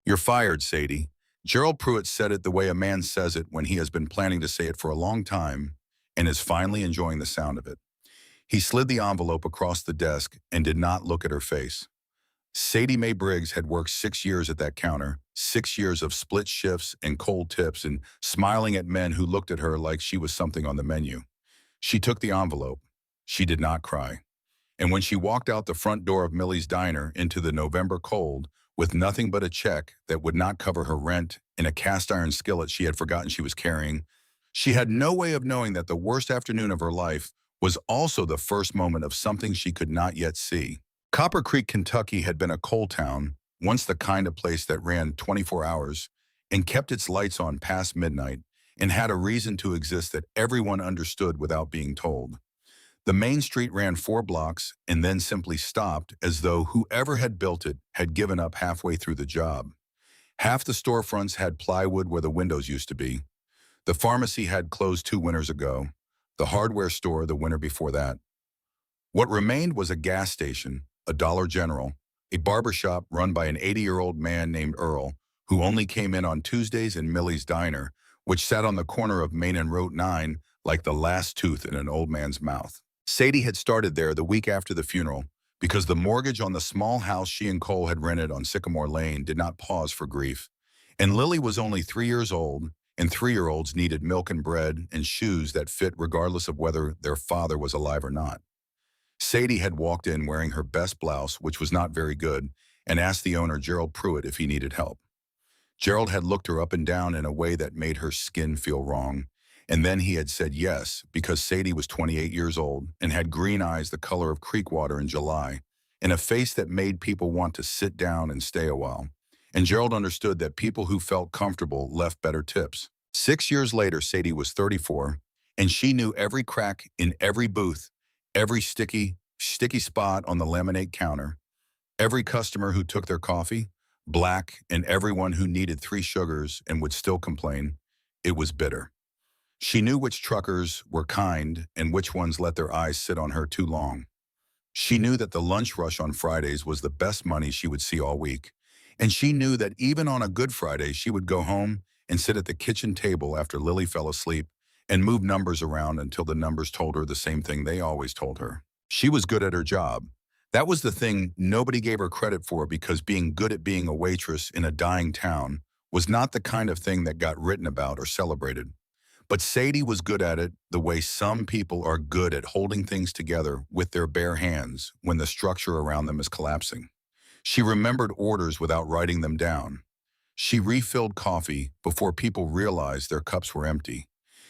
"You're fired, Sadie." Gerald Pruitt said it the way a man says it when he has been planning to say it for a long time and is finally enjoying the sound of it. He slid the envelope across the desk and did not look at her face. Sadie Mae Briggs had worked 6 years at that counter, 6 years of split shifts and cold tips and smiling at men who looked at her like she was something on the menu. She took the envelope. She did not cry. And when she walked out the front door of Millie's Diner into the November cold, with nothing but a check that would not cover her rent and a cast iron skillet she had forgotten she was carrying, she had no way of knowing that the worst afternoon of her life was also the first moment of something she could not yet see. Copper Creek, Kentucky had been a coal town, once the kind of place that ran 24 hours and kept its lights on past midnight and had a reason to exist that everyone understood without being told. The main street ran 4 blocks and then simply stopped as though whoever had built it had given up halfway through the job. Half the storefronts had plywood where the windows used to be. The pharmacy had closed 2 winters ago. The hardware store the winter before that. What remained was a gas station, a Dollar General, a barber shop run by an 80-year-old man named Earl, who only came in on Tuesdays, in Millie's Diner, which sat on the corner of Main and Route 9 like the last tooth in an old man's mouth. Sadie had started there the week after the funeral because the mortgage on the small house she and Cole had rented on Sycamore Lane did not pause for grief. And Lily was only 3 years old, and 3-year-olds needed milk and bread and shoes that fit regardless of whether their father was alive or not. Sadie had walked in wearing her best blouse, which was not very good, and asked the owner, Gerald Pruitt, if he needed help. Gerald had looked her up and down in a way that made her skin feel wrong, and then he had said yes because Sadie was 28 years old and had green eyes the color of creek water in July and a face that made people want to sit down and stay a while. And Gerald understood that people who felt comfortable left better tips. 6 years later, Sadie was 34, and she knew every crack in every booth, every sticky spot on the laminate counter, every customer who took their coffee, black, and everyone who needed 3 sugars and would still complain. It was bitter. She knew which truckers were kind and which ones let their eyes sit on her too long. She knew that the lunch rush on Fridays was the best money she would see all week. And she knew that even on a good Friday, she would go home and sit at the kitchen table after Lily fell asleep and move numbers around until the numbers told her the same thing they always told her. She was good at her job. That was the thing nobody gave her credit for, because being good at being a waitress in a dying town was not the kind of thing that got written about or celebrated. But Sadie was good at it the way some people are good at holding things together with their bare hands when the structure around them is collapsing. She remembered orders without writing them down. She refilled coffee before people realized their cups were empty.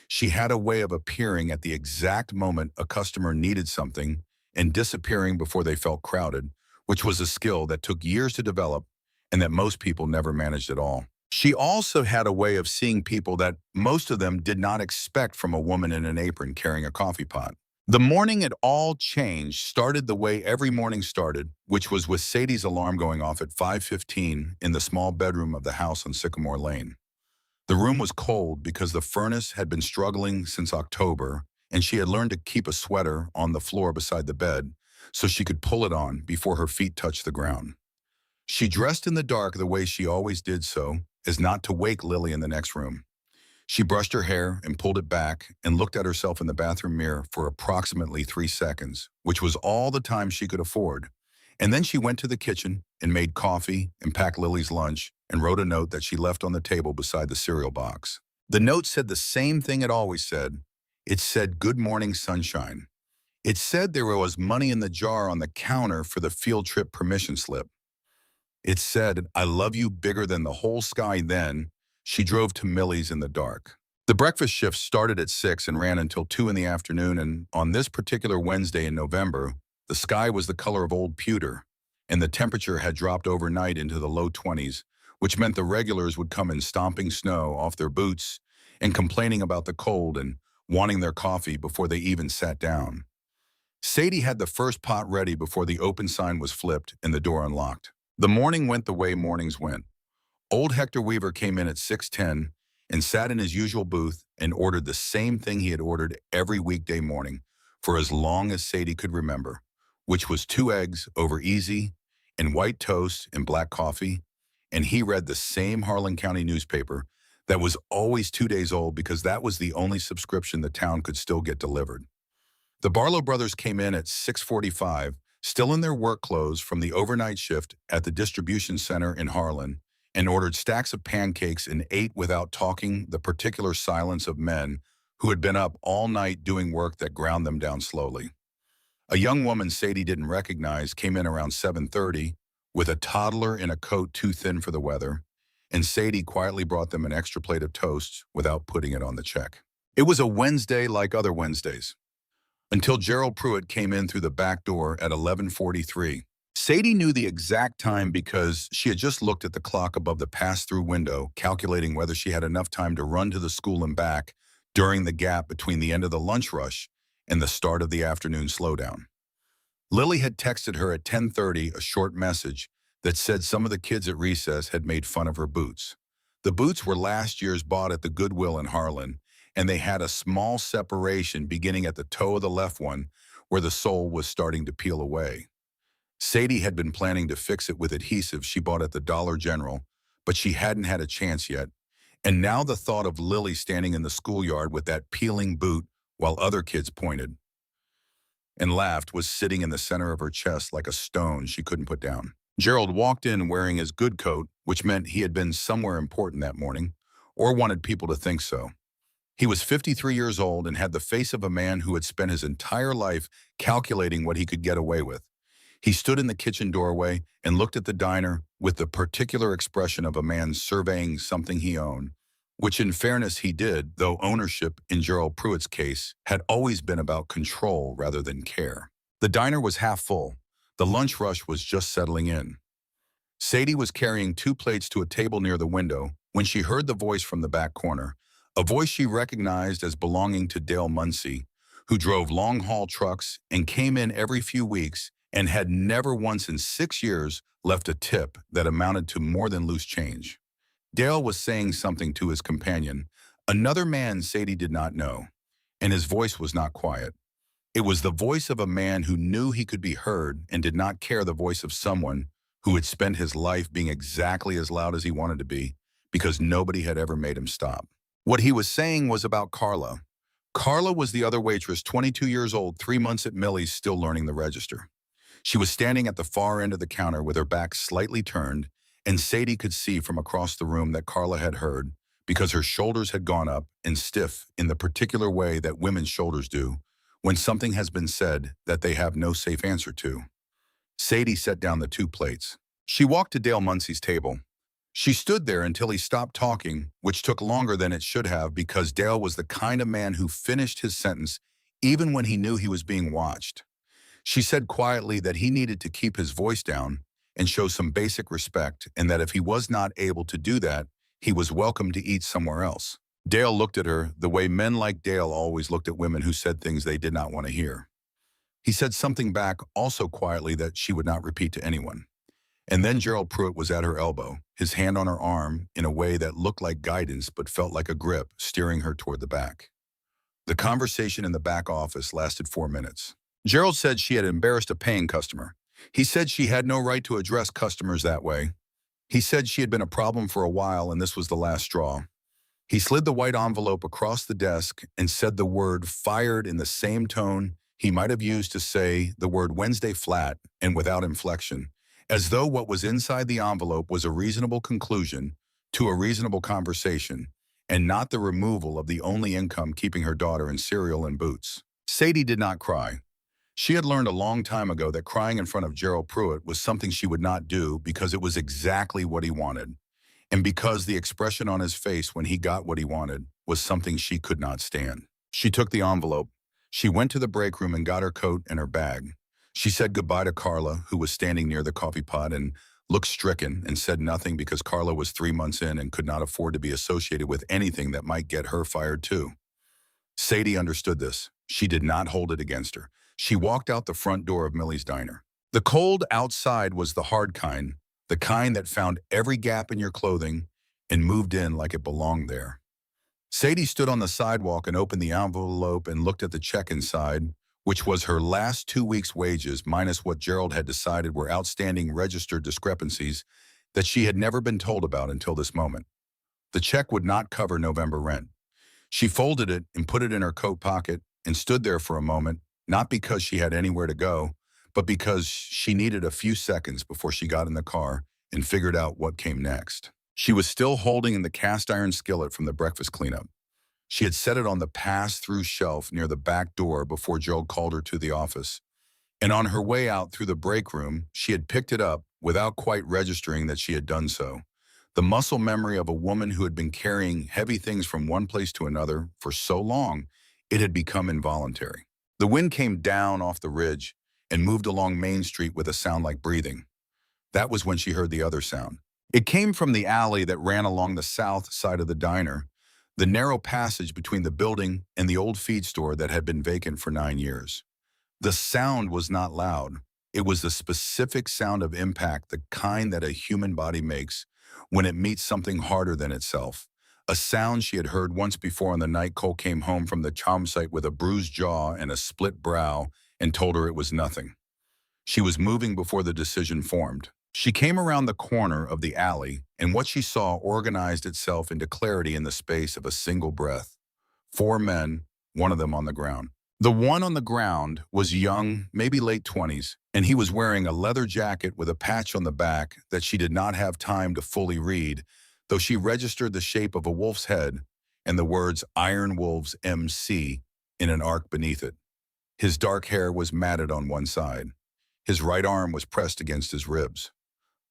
She had a way of appearing at the exact moment a customer needed something and disappearing before they felt crowded, which was a skill that took years to develop and that most people never managed at all. She also had a way of seeing people that most of them did not expect from a woman in an apron carrying a coffee pot. The morning it all changed started the way every morning started, which was with Sadie's alarm going off at 5:15 in the small bedroom of the house on Sycamore Lane. The room was cold because the furnace had been struggling since October, and she had learned to keep a sweater on the floor beside the bed so she could pull it on before her feet touched the ground. She dressed in the dark the way she always did so, as not to wake Lily in the next room. She brushed her hair and pulled it back and looked at herself in the bathroom mirror for approximately 3 seconds, which was all the time she could afford. And then she went to the kitchen and made coffee and packed Lily's lunch and wrote a note that she left on the table beside the cereal box. The note said the same thing it always said. It said, "Good morning, sunshine." It said there was money in the jar on the counter for the field trip permission slip. It said, "I love you bigger than the whole sky." Then she drove to Millie's in the dark. The breakfast shift started at 6 and ran until 2 in the afternoon, and on this particular Wednesday in November, the sky was the color of old pewter, and the temperature had dropped overnight into the low 20s, which meant the regulars would come in stomping snow off their boots and complaining about the cold and wanting their coffee before they even sat down. Sadie had the first pot ready before the open sign was flipped and the door unlocked. The morning went the way mornings went. Old Hector Weaver came in at 6:10 and sat in his usual booth and ordered the same thing he had ordered every weekday morning for as long as Sadie could remember, which was 2 eggs over easy and white toast and black coffee and he read the same Harlan County newspaper that was always 2 days old because that was the only subscription the town could still get delivered. The Barlow brothers came in at 6:45, still in their work clothes from the overnight shift at the distribution center in Harlan, and ordered stacks of pancakes and ate without talking, the particular silence of men who had been up all night doing work that ground them down slowly. A young woman Sadie didn't recognize came in around 7:30 with a toddler in a coat too thin for the weather, and Sadie quietly brought them an extra plate of toast without putting it on the check. It was a Wednesday like other Wednesdays, until Gerald Pruitt came in through the back door at 11:43. Sadie knew the exact time because she had just looked at the clock above the pass-through window, calculating whether she had enough time to run to the school and back during the gap between the end of the lunch rush and the start of the afternoon slowdown. Lily had texted her at 10:30 a short message that said some of the kids at recess had made fun of her boots. The boots were last year's bought at the Goodwill in Harlan, and they had a small separation beginning at the toe of the left one where the sole was starting to peel away. Sadie had been planning to fix it with adhesive she bought at the Dollar General, but she hadn't had a chance yet, and now the thought of Lily standing in the schoolyard with that peeling boot while other kids pointed and laughed was sitting in the center of her chest like a stone she couldn't put down. Gerald walked in wearing his good coat, which meant he had been somewhere important that morning, or wanted people to think so. He was 53 years old and had the face of a man who had spent his entire life calculating what he could get away with. He stood in the kitchen doorway and looked at the diner with the particular expression of a man surveying something he owned, which in fairness he did, though ownership, in Gerald Pruitt's case, had always been about control rather than care. The diner was half full. The lunch rush was just settling in. Sadie was carrying 2 plates to a table near the window when she heard the voice from the back corner, a voice she recognized as belonging to Dale Muncie, who drove long-haul trucks and came in every few weeks and had never once in 6 years left a tip that amounted to more than loose change. Dale was saying something to his companion, another man Sadie did not know, and his voice was not quiet. It was the voice of a man who knew he could be heard and did not care, the voice of someone who had spent his life being exactly as loud as he wanted to be because nobody had ever made him stop. What he was saying was about Carla. Carla was the other waitress, 22 years old, 3 months at Millie's, still learning the register. She was standing at the far end of the counter with her back slightly turned, and Sadie could see from across the room that Carla had heard because her shoulders had gone up and stiff in the particular way that women's shoulders do when something has been said that they have no safe answer to. Sadie set down the 2 plates. She walked to Dale Muncie's table. She stood there until he stopped talking, which took longer than it should have because Dale was the kind of man who finished his sentence even when he knew he was being watched. She said quietly that he needed to keep his voice down and show some basic respect, and that if he was not able to do that, he was welcome to eat somewhere else. Dale looked at her the way men like Dale always looked at women who said things they did not want to hear. He said something back also quietly that she would not repeat to anyone. And then Gerald Pruitt was at her elbow, his hand on her arm in a way that looked like guidance but felt like a grip, steering her toward the back. The conversation in the back office lasted 4 minutes. Gerald said she had embarrassed a paying customer. He said she had no right to address customers that way. He said she had been a problem for a while and this was the last straw. He slid the white envelope across the desk and said the word fired in the same tone he might have used to say the word Wednesday flat and without inflection, as though what was inside the envelope was a reasonable conclusion to a reasonable conversation and not the removal of the only income keeping her daughter in cereal and boots. Sadie did not cry. She had learned a long time ago that crying in front of Gerald Pruitt was something she would not do because it was exactly what he wanted, and because the expression on his face when he got what he wanted was something she could not stand. She took the envelope. She went to the break room and got her coat and her bag. She said goodbye to Carla, who was standing near the coffee pot and looked stricken, and said nothing because Carla was 3 months in and could not afford to be associated with anything that might get her fired too. Sadie understood this. She did not hold it against her. She walked out the front door of Millie's diner. The cold outside was the hard kind, the kind that found every gap in your clothing and moved in like it belonged there. Sadie stood on the sidewalk and opened the envelope and looked at the check inside, which was her last 2 weeks' wages minus what Gerald had decided were outstanding registered discrepancies that she had never been told about until this moment. The check would not cover November rent. She folded it and put it in her coat pocket and stood there for a moment, not because she had anywhere to go, but because she needed a few seconds before she got in the car and figured out what came next. She was still holding in the cast iron skillet from the breakfast cleanup. She had set it on the pass-through shelf near the back door before Joe called her to the office. And on her way out through the break room, she had picked it up without quite registering that she had done so. The muscle memory of a woman who had been carrying heavy things from one place to another for so long, it had become involuntary. The wind came down off the ridge and moved along Main Street with a sound like breathing. That was when she heard the other sound. It came from the alley that ran along the south side of the diner, the narrow passage between the building and the old feed store that had been vacant for 9 years. The sound was not loud. It was the specific sound of impact, the kind that a human body makes when it meets something harder than itself. A sound she had heard once before on the night Cole came home from the job site with a bruised jaw and a split brow and told her it was nothing. She was moving before the decision formed. She came around the corner of the alley, and what she saw organized itself into clarity in the space of a single breath. 4 men, one of them on the ground. The one on the ground was young, maybe late 20s, and he was wearing a leather jacket with a patch on the back that she did not have time to fully read, though she registered the shape of a wolf's head and the words Iron Wolves MC in an arc beneath it. His dark hair was matted on one side. His right arm was pressed against his ribs.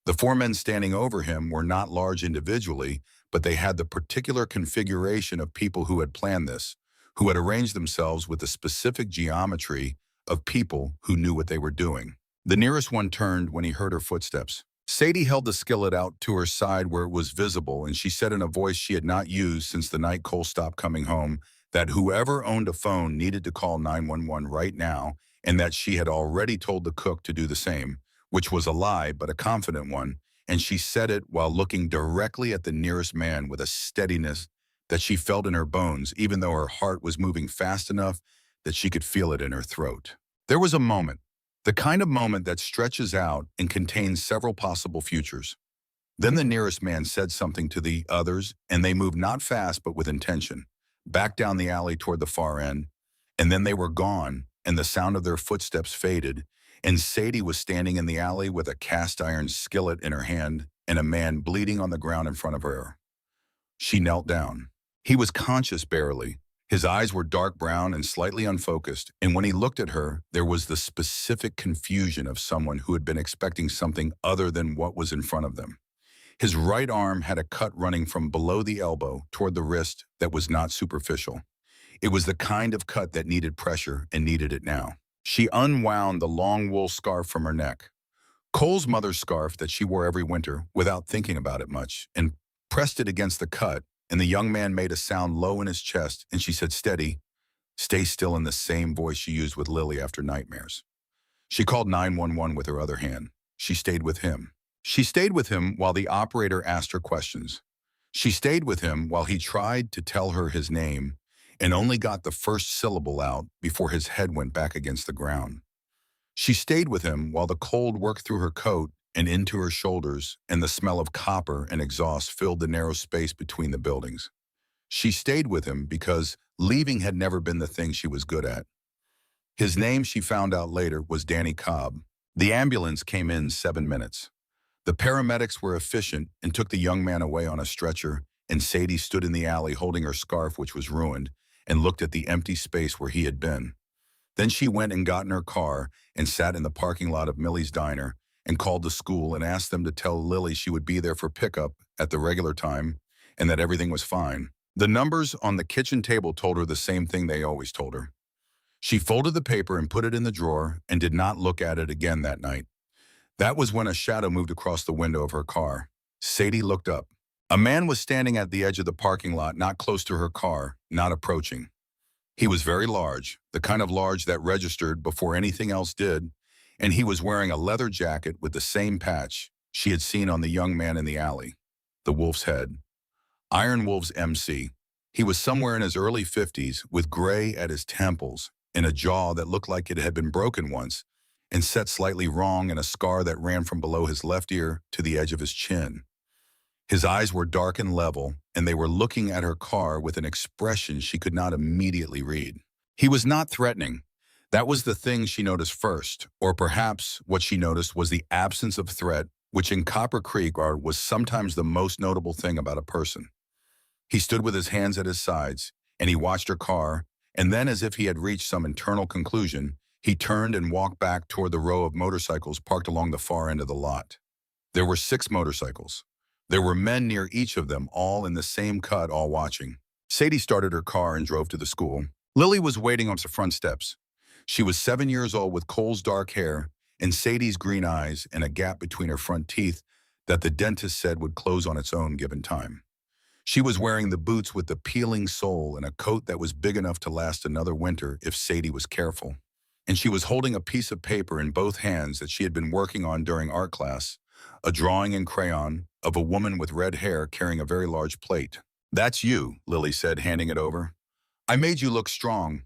The 4 men standing over him were not large individually, but they had the particular configuration of people who had planned this, who had arranged themselves with the specific geometry of people who knew what they were doing. The nearest one turned when he heard her footsteps. Sadie held the skillet out to her side where it was visible, and she said in a voice she had not used since the night Cole stopped coming home that whoever owned a phone needed to call 911 right now, and that she had already told the cook to do the same, which was a lie but a confident one, and she said it while looking directly at the nearest man with a steadiness that she felt in her bones, even though her heart was moving fast enough that she could feel it in her throat. There was a moment, the kind of moment that stretches out and contains several possible futures. Then the nearest man said something to the others, and they moved not fast but with intention, back down the alley toward the far end, and then they were gone, and the sound of their footsteps faded, and Sadie was standing in the alley with a cast iron skillet in her hand and a man bleeding on the ground in front of her. She knelt down. He was conscious barely. His eyes were dark brown and slightly unfocused, and when he looked at her, there was the specific confusion of someone who had been expecting something other than what was in front of them. His right arm had a cut running from below the elbow toward the wrist that was not superficial. It was the kind of cut that needed pressure and needed it now. She unwound the long wool scarf from her neck, Cole's mother's scarf that she wore every winter without thinking about it much, and pressed it against the cut, and the young man made a sound low in his chest, and she said, "Steady, stay still," in the same voice she used with Lily after nightmares. She called 911 with her other hand. She stayed with him. She stayed with him while the operator asked her questions. She stayed with him while he tried to tell her his name and only got the first syllable out before his head went back against the ground. She stayed with him while the cold worked through her coat and into her shoulders, and the smell of copper and exhaust filled the narrow space between the buildings. She stayed with him because leaving had never been the thing she was good at. His name, she found out later, was Danny Cobb. The ambulance came in 7 minutes. The paramedics were efficient and took the young man away on a stretcher, and Sadie stood in the alley holding her scarf, which was ruined, and looked at the empty space where he had been. Then she went and got in her car and sat in the parking lot of Millie's Diner and called the school and asked them to tell Lily she would be there for pickup at the regular time and that everything was fine. The numbers on the kitchen table told her the same thing they always told her. She folded the paper and put it in the drawer and did not look at it again that night. That was when a shadow moved across the window of her car. Sadie looked up. A man was standing at the edge of the parking lot, not close to her car, not approaching. He was very large, the kind of large that registered before anything else did, and he was wearing a leather jacket with the same patch she had seen on the young man in the alley, the wolf's head. Iron Wolves MC. He was somewhere in his early 50s with gray at his temples and a jaw that looked like it had been broken once, and set slightly wrong and a scar that ran from below his left ear to the edge of his chin. His eyes were dark and level, and they were looking at her car with an expression she could not immediately read. He was not threatening. That was the thing she noticed first, or perhaps what she noticed was the absence of threat, which in Copper Creek was sometimes the most notable thing about a person. He stood with his hands at his sides, and he watched her car, and then as if he had reached some internal conclusion, he turned and walked back toward the row of motorcycles parked along the far end of the lot. There were 6 motorcycles. There were men near each of them, all in the same cut, all watching. Sadie started her car and drove to the school. Lily was waiting on the front steps. She was 7 years old with Cole's dark hair and Sadie's green eyes and a gap between her front teeth that the dentist said would close on its own given time. She was wearing the boots with the peeling sole and a coat that was big enough to last another winter if Sadie was careful. And she was holding a piece of paper in both hands that she had been working on during art class, a drawing in crayon of a woman with red hair carrying a very large plate. "That's you," Lily said, handing it over. "I made you look strong."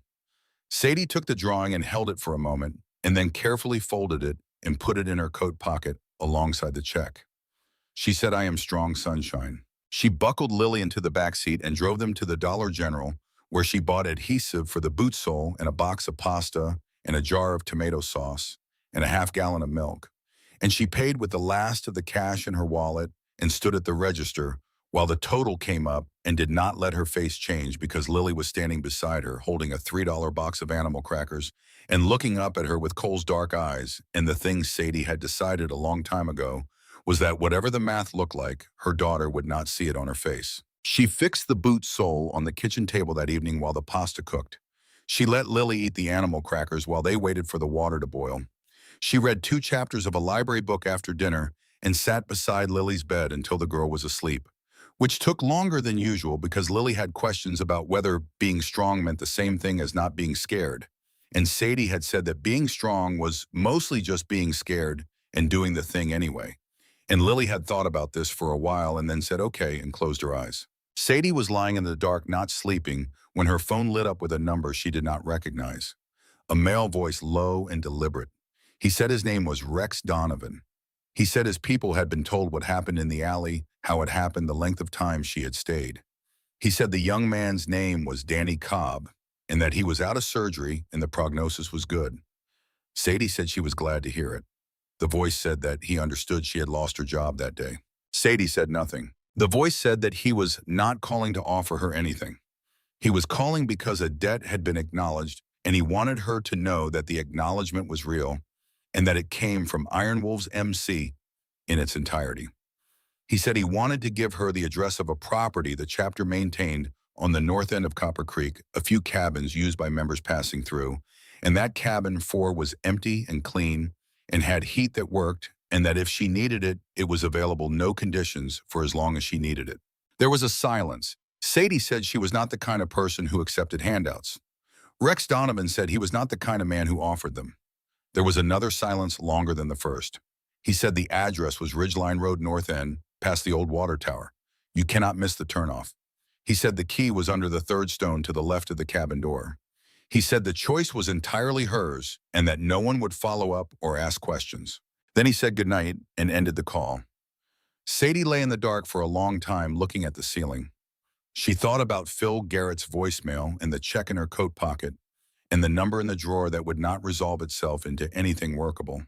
Sadie took the drawing and held it for a moment, and then carefully folded it and put it in her coat pocket alongside the check. She said, "I am strong, sunshine." She buckled Lily into the back seat and drove them to the Dollar General, where she bought adhesive for the boot sole and a box of pasta and a jar of tomato sauce and a half-gallon of milk. And she paid with the last of the cash in her wallet and stood at the register while the total came up and did not let her face change because Lily was standing beside her holding a $3 box of animal crackers and looking up at her with Cole's dark eyes. And the thing Sadie had decided a long time ago was that whatever the math looked like, her daughter would not see it on her face. She fixed the boot sole on the kitchen table that evening while the pasta cooked. She let Lily eat the animal crackers while they waited for the water to boil. She read 2 chapters of a library book after dinner and sat beside Lily's bed until the girl was asleep, which took longer than usual because Lily had questions about whether being strong meant the same thing as not being scared. And Sadie had said that being strong was mostly just being scared and doing the thing anyway. And Lily had thought about this for a while and then said okay and closed her eyes. Sadie was lying in the dark, not sleeping, when her phone lit up with a number she did not recognize. A male voice, low and deliberate. He said his name was Rex Donovan. He said his people had been told what happened in the alley, how it happened, the length of time she had stayed. He said the young man's name was Danny Cobb and that he was out of surgery and the prognosis was good. Sadie said she was glad to hear it. The voice said that he understood she had lost her job that day. Sadie said nothing. The voice said that he was not calling to offer her anything. He was calling because a debt had been acknowledged and he wanted her to know that the acknowledgement was real and that it came from Iron Wolves MC in its entirety. He said he wanted to give her the address of a property the chapter maintained on the north end of Copper Creek, a few cabins used by members passing through, and that cabin 4 was empty and clean and had heat that worked, and that if she needed it, it was available, no conditions, for as long as she needed it. There was a silence. Sadie said she was not the kind of person who accepted handouts. Rex Donovan said he was not the kind of man who offered them. There was another silence longer than the first. He said the address was Ridgeline Road, North End, past the old water tower. You cannot miss the turnoff. He said the key was under the 3rd stone to the left of the cabin door. He said the choice was entirely hers and that no one would follow up or ask questions. Then he said goodnight and ended the call. Sadie lay in the dark for a long time looking at the ceiling. She thought about Phil Garrett's voicemail and the check in her coat pocket and the number in the drawer that would not resolve itself into anything workable.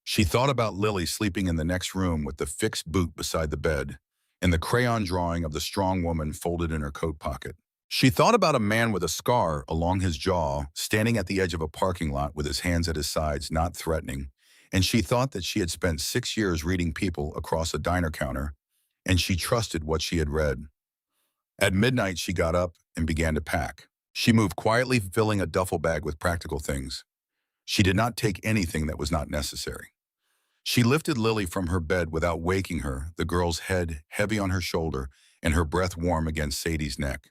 She thought about Lily sleeping in the next room with the fixed boot beside the bed and the crayon drawing of the strong woman folded in her coat pocket. She thought about a man with a scar along his jaw standing at the edge of a parking lot with his hands at his sides, not threatening, and she thought that she had spent 6 years reading people across a diner counter, and she trusted what she had read. At midnight, she got up and began to pack. She moved quietly, filling a duffel bag with practical things. She did not take anything that was not necessary. She lifted Lily from her bed without waking her, the girl's head heavy on her shoulder and her breath warm against Sadie's neck.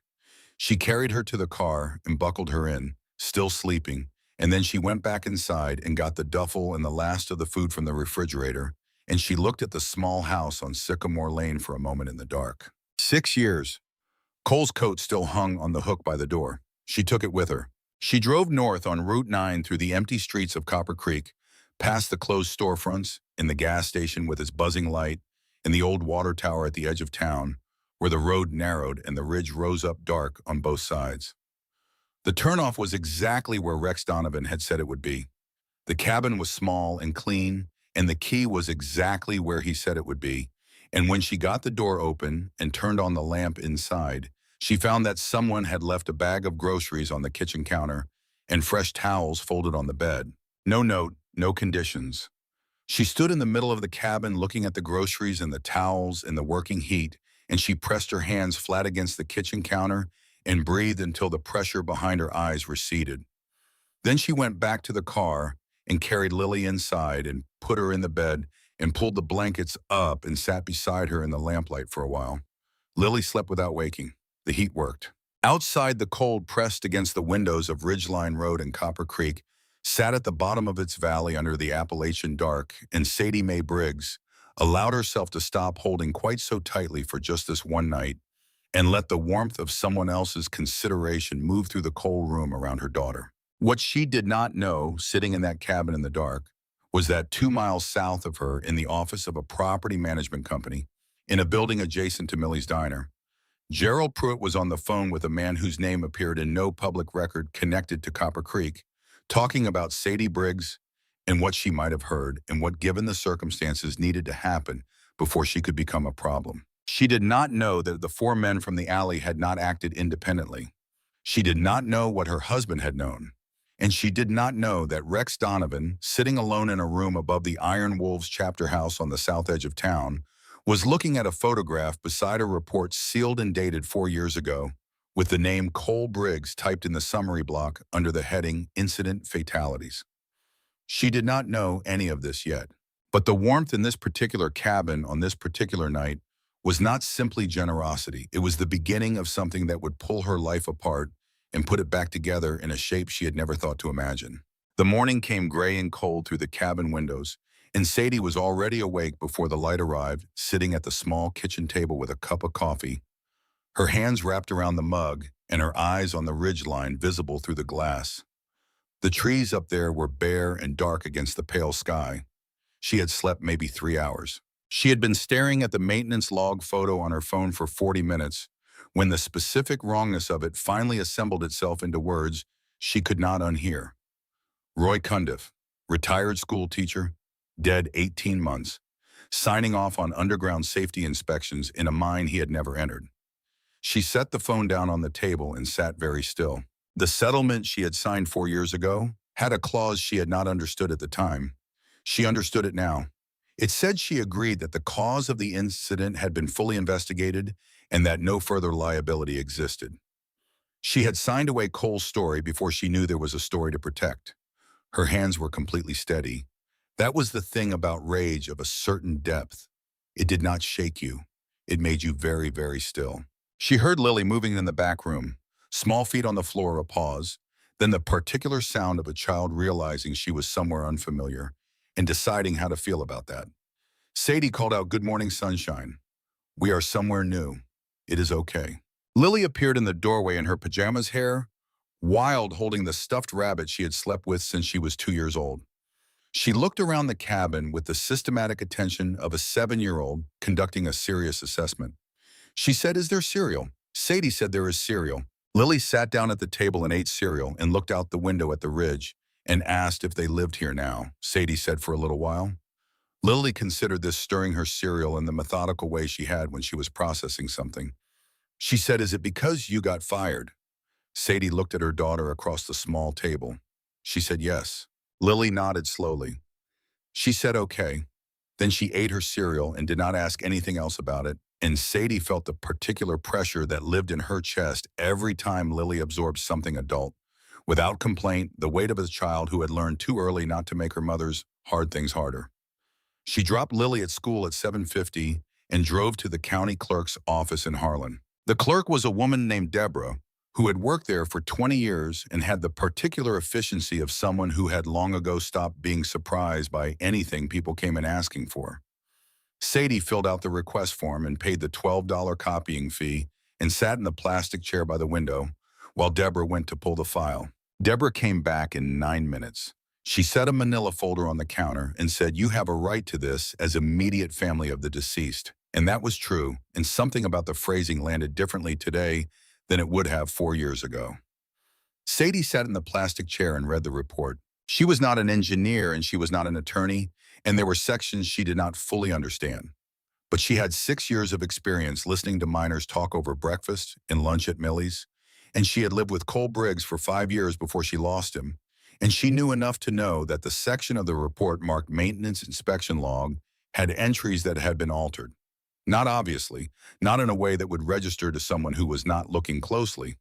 She carried her to the car and buckled her in, still sleeping, and then she went back inside and got the duffel and the last of the food from the refrigerator, and she looked at the small house on Sycamore Lane for a moment in the dark. 6 years. Cole's coat still hung on the hook by the door. She took it with her. She drove north on Route 9 through the empty streets of Copper Creek, Past the closed storefronts, in the gas station with its buzzing light, and the old water tower at the edge of town, where the road narrowed and the ridge rose up dark on both sides. The turnoff was exactly where Rex Donovan had said it would be. The cabin was small and clean, and the key was exactly where he said it would be. And when she got the door open and turned on the lamp inside, she found that someone had left a bag of groceries on the kitchen counter and fresh towels folded on the bed. No note, no conditions. She stood in the middle of the cabin looking at the groceries and the towels in the working heat, and she pressed her hands flat against the kitchen counter and breathed until the pressure behind her eyes receded. Then she went back to the car and carried Lily inside and put her in the bed and pulled the blankets up and sat beside her in the lamplight for a while. Lily slept without waking. The heat worked. Outside, the cold pressed against the windows of Ridgeline Road and Copper Creek, sat at the bottom of its valley under the Appalachian dark, and Sadie Mae Briggs allowed herself to stop holding quite so tightly for just this one night and let the warmth of someone else's consideration move through the cold room around her daughter. What she did not know, sitting in that cabin in the dark, was that 2 miles south of her, in the office of a property management company, in a building adjacent to Millie's Diner, Gerald Pruitt was on the phone with a man whose name appeared in no public record connected to Copper Creek, talking about Sadie Briggs and what she might have heard and what, given the circumstances, needed to happen before she could become a problem. She did not know that the 4 men from the alley had not acted independently. She did not know what her husband had known. And she did not know that Rex Donovan, sitting alone in a room above the Iron Wolves chapter house on the south edge of town, was looking at a photograph beside a report sealed and dated 4 years ago, with the name Cole Briggs typed in the summary block under the heading Incident Fatalities. She did not know any of this yet. But the warmth in this particular cabin on this particular night was not simply generosity. It was the beginning of something that would pull her life apart and put it back together in a shape she had never thought to imagine. The morning came gray and cold through the cabin windows, and Sadie was already awake before the light arrived, sitting at the small kitchen table with a cup of coffee, her hands wrapped around the mug and her eyes on the ridgeline visible through the glass. The trees up there were bare and dark against the pale sky. She had slept maybe 3 hours. She had been staring at the maintenance log photo on her phone for 40 minutes, when the specific wrongness of it finally assembled itself into words she could not unhear. Roy Cundiff, retired school teacher, dead 18 months, signing off on underground safety inspections in a mine he had never entered. She set the phone down on the table and sat very still. The settlement she had signed 4 years ago had a clause she had not understood at the time. She understood it now. It said she agreed that the cause of the incident had been fully investigated and that no further liability existed. She had signed away Cole's story before she knew there was a story to protect. Her hands were completely steady. That was the thing about rage of a certain depth. It did not shake you. It made you very, very still. She heard Lily moving in the back room, small feet on the floor, a pause, then the particular sound of a child realizing she was somewhere unfamiliar and deciding how to feel about that. Sadie called out, "Good morning, sunshine. We are somewhere new. It is okay." Lily appeared in the doorway in her pajamas, hair wild, holding the stuffed rabbit she had slept with since she was 2 years old. She looked around the cabin with the systematic attention of a 7-year-old conducting a serious assessment. She said, "Is there cereal?" Sadie said, "There is cereal." Lily sat down at the table and ate cereal and looked out the window at the ridge and asked if they lived here now. Sadie said, "For a little while." Lily considered this, stirring her cereal in the methodical way she had when she was processing something. She said, "Is it because you got fired?" Sadie looked at her daughter across the small table. She said, "Yes." Lily nodded slowly. She said, "Okay." Then she ate her cereal and did not ask anything else about it, and Sadie felt the particular pressure that lived in her chest every time Lily absorbed something adult. Without complaint, the weight of a child who had learned too early not to make her mother's hard things harder. She dropped Lily at school at 7:50 and drove to the county clerk's office in Harlan. The clerk was a woman named Deborah, who had worked there for 20 years and had the particular efficiency of someone who had long ago stopped being surprised by anything people came in asking for. Sadie filled out the request form and paid the $12 copying fee and sat in the plastic chair by the window while Deborah went to pull the file. Deborah came back in 9 minutes. She set a manila folder on the counter and said, "You have a right to this as immediate family of the deceased." And that was true, and something about the phrasing landed differently today than it would have 4 years ago. Sadie sat in the plastic chair and read the report. She was not an engineer and she was not an attorney, and there were sections she did not fully understand. But she had 6 years of experience listening to miners talk over breakfast and lunch at Millie's, and she had lived with Cole Briggs for 5 years before she lost him, and she knew enough to know that the section of the report marked maintenance inspection log had entries that had been altered. Not obviously, not in a way that would register to someone who was not looking closely,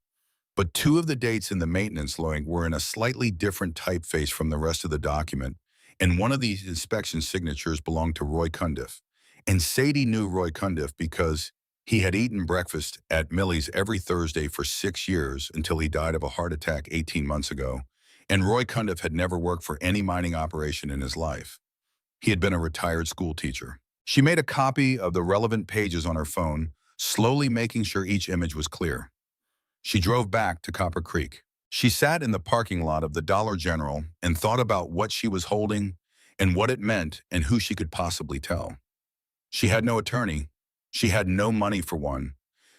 but two of the dates in the maintenance log were in a slightly different typeface from the rest of the document, and one of these inspection signatures belonged to Roy Cundiff. And Sadie knew Roy Cundiff because he had eaten breakfast at Millie's every Thursday for 6 years until he died of a heart attack 18 months ago, and Roy Cundiff had never worked for any mining operation in his life. He had been a retired school teacher. She made a copy of the relevant pages on her phone, slowly making sure each image was clear. She drove back to Copper Creek. She sat in the parking lot of the Dollar General and thought about what she was holding and what it meant and who she could possibly tell. She had no attorney. She had no money for one.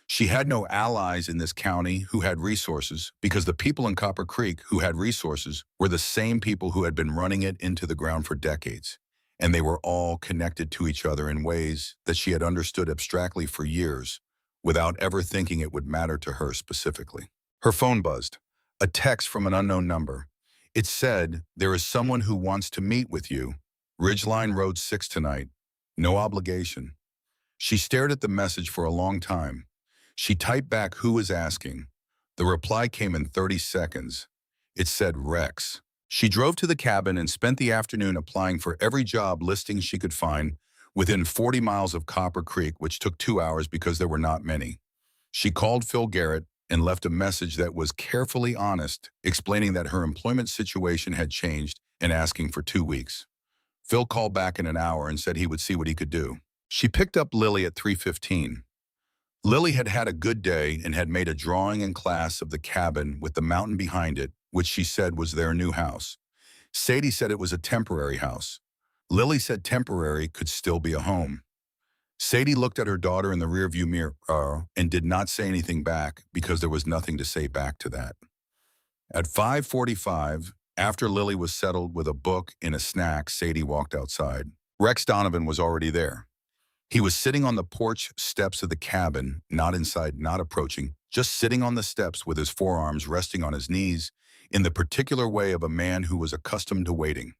She had no allies in this county who had resources, because the people in Copper Creek who had resources were the same people who had been running it into the ground for decades, and they were all connected to each other in ways that she had understood abstractly for years, without ever thinking it would matter to her specifically. Her phone buzzed. A text from an unknown number. It said, "There is someone who wants to meet with you. Ridgeline Road 6 tonight. No obligation." She stared at the message for a long time. She typed back who was asking. The reply came in 30 seconds. It said Rex. She drove to the cabin and spent the afternoon applying for every job listing she could find within 40 miles of Copper Creek, which took 2 hours because there were not many. She called Phil Garrett and left a message that was carefully honest, explaining that her employment situation had changed and asking for 2 weeks. Phil called back in an hour and said he would see what he could do. She picked up Lily at 3:15. Lily had had a good day and had made a drawing in class of the cabin with the mountain behind it, which she said was their new house. Sadie said it was a temporary house. Lily said temporary could still be a home. Sadie looked at her daughter in the rearview mirror and did not say anything back because there was nothing to say back to that. At 5:45, after Lily was settled with a book and a snack, Sadie walked outside. Rex Donovan was already there. He was sitting on the porch steps of the cabin, not inside, not approaching, just sitting on the steps with his forearms resting on his knees in the particular way of a man who was accustomed to waiting.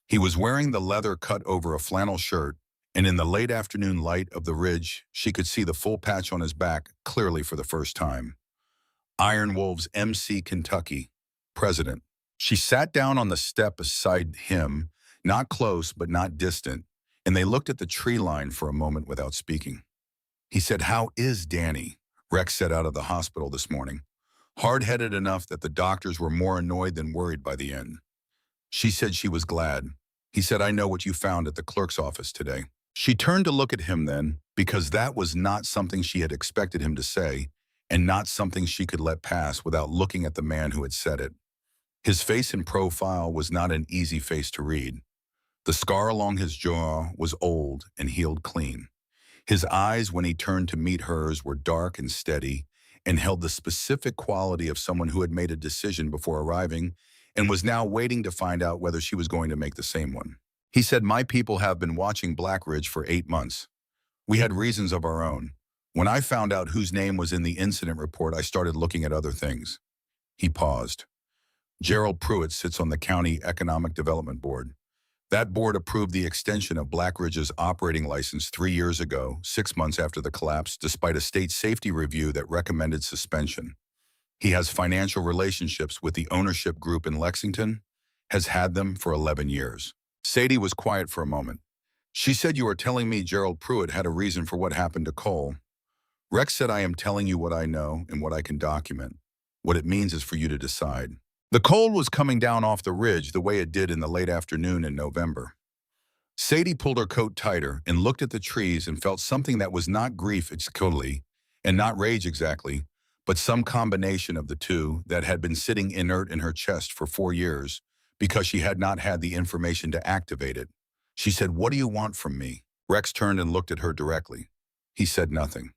He was wearing the leather cut over a flannel shirt, and in the late afternoon light of the ridge, she could see the full patch on his back clearly for the first time. Iron Wolves MC Kentucky, President. She sat down on the step beside him, not close but not distant, and they looked at the tree line for a moment without speaking. He said, "How is Danny?" Rex said out of the hospital this morning. Hard-headed enough that the doctors were more annoyed than worried by the end. She said she was glad. He said, "I know what you found at the clerk's office today." She turned to look at him then, because that was not something she had expected him to say, and not something she could let pass without looking at the man who had said it. His face in profile was not an easy face to read. The scar along his jaw was old and healed clean. His eyes, when he turned to meet hers, were dark and steady and held the specific quality of someone who had made a decision before arriving and was now waiting to find out whether she was going to make the same one. He said, "My people have been watching Black Ridge for 8 months. We had reasons of our own. When I found out whose name was in the incident report, I started looking at other things." He paused. Gerald Pruitt sits on the County Economic Development Board. That board approved the extension of Black Ridge's operating license 3 years ago, 6 months after the collapse, despite a state safety review that recommended suspension. He has financial relationships with the ownership group in Lexington, has had them for 11 years. Sadie was quiet for a moment. She said, "You are telling me Gerald Pruitt had a reason for what happened to Cole." Rex said, "I am telling you what I know and what I can document. What it means is for you to decide." The cold was coming down off the ridge the way it did in the late afternoon in November. Sadie pulled her coat tighter and looked at the trees and felt something that was not grief exactly, and not rage exactly, but some combination of the two that had been sitting inert in her chest for 4 years, because she had not had the information to activate it. She said, "What do you want from me?" Rex turned and looked at her directly. He said nothing.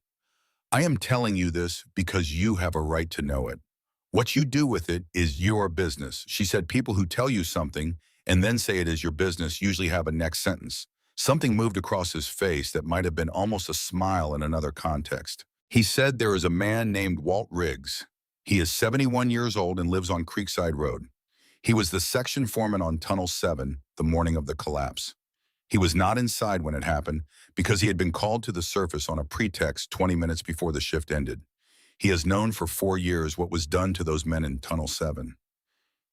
"I am telling you this because you have a right to know it. What you do with it is your business." She said, "People who tell you something and then say it is your business usually have a next sentence." Something moved across his face that might have been almost a smile in another context. He said, "There is a man named Walt Riggs. He is 71 years old and lives on Creekside Road. He was the section foreman on Tunnel 7 the morning of the collapse. He was not inside when it happened because he had been called to the surface on a pretext 20 minutes before the shift ended. He has known for 4 years what was done to those men in Tunnel 7.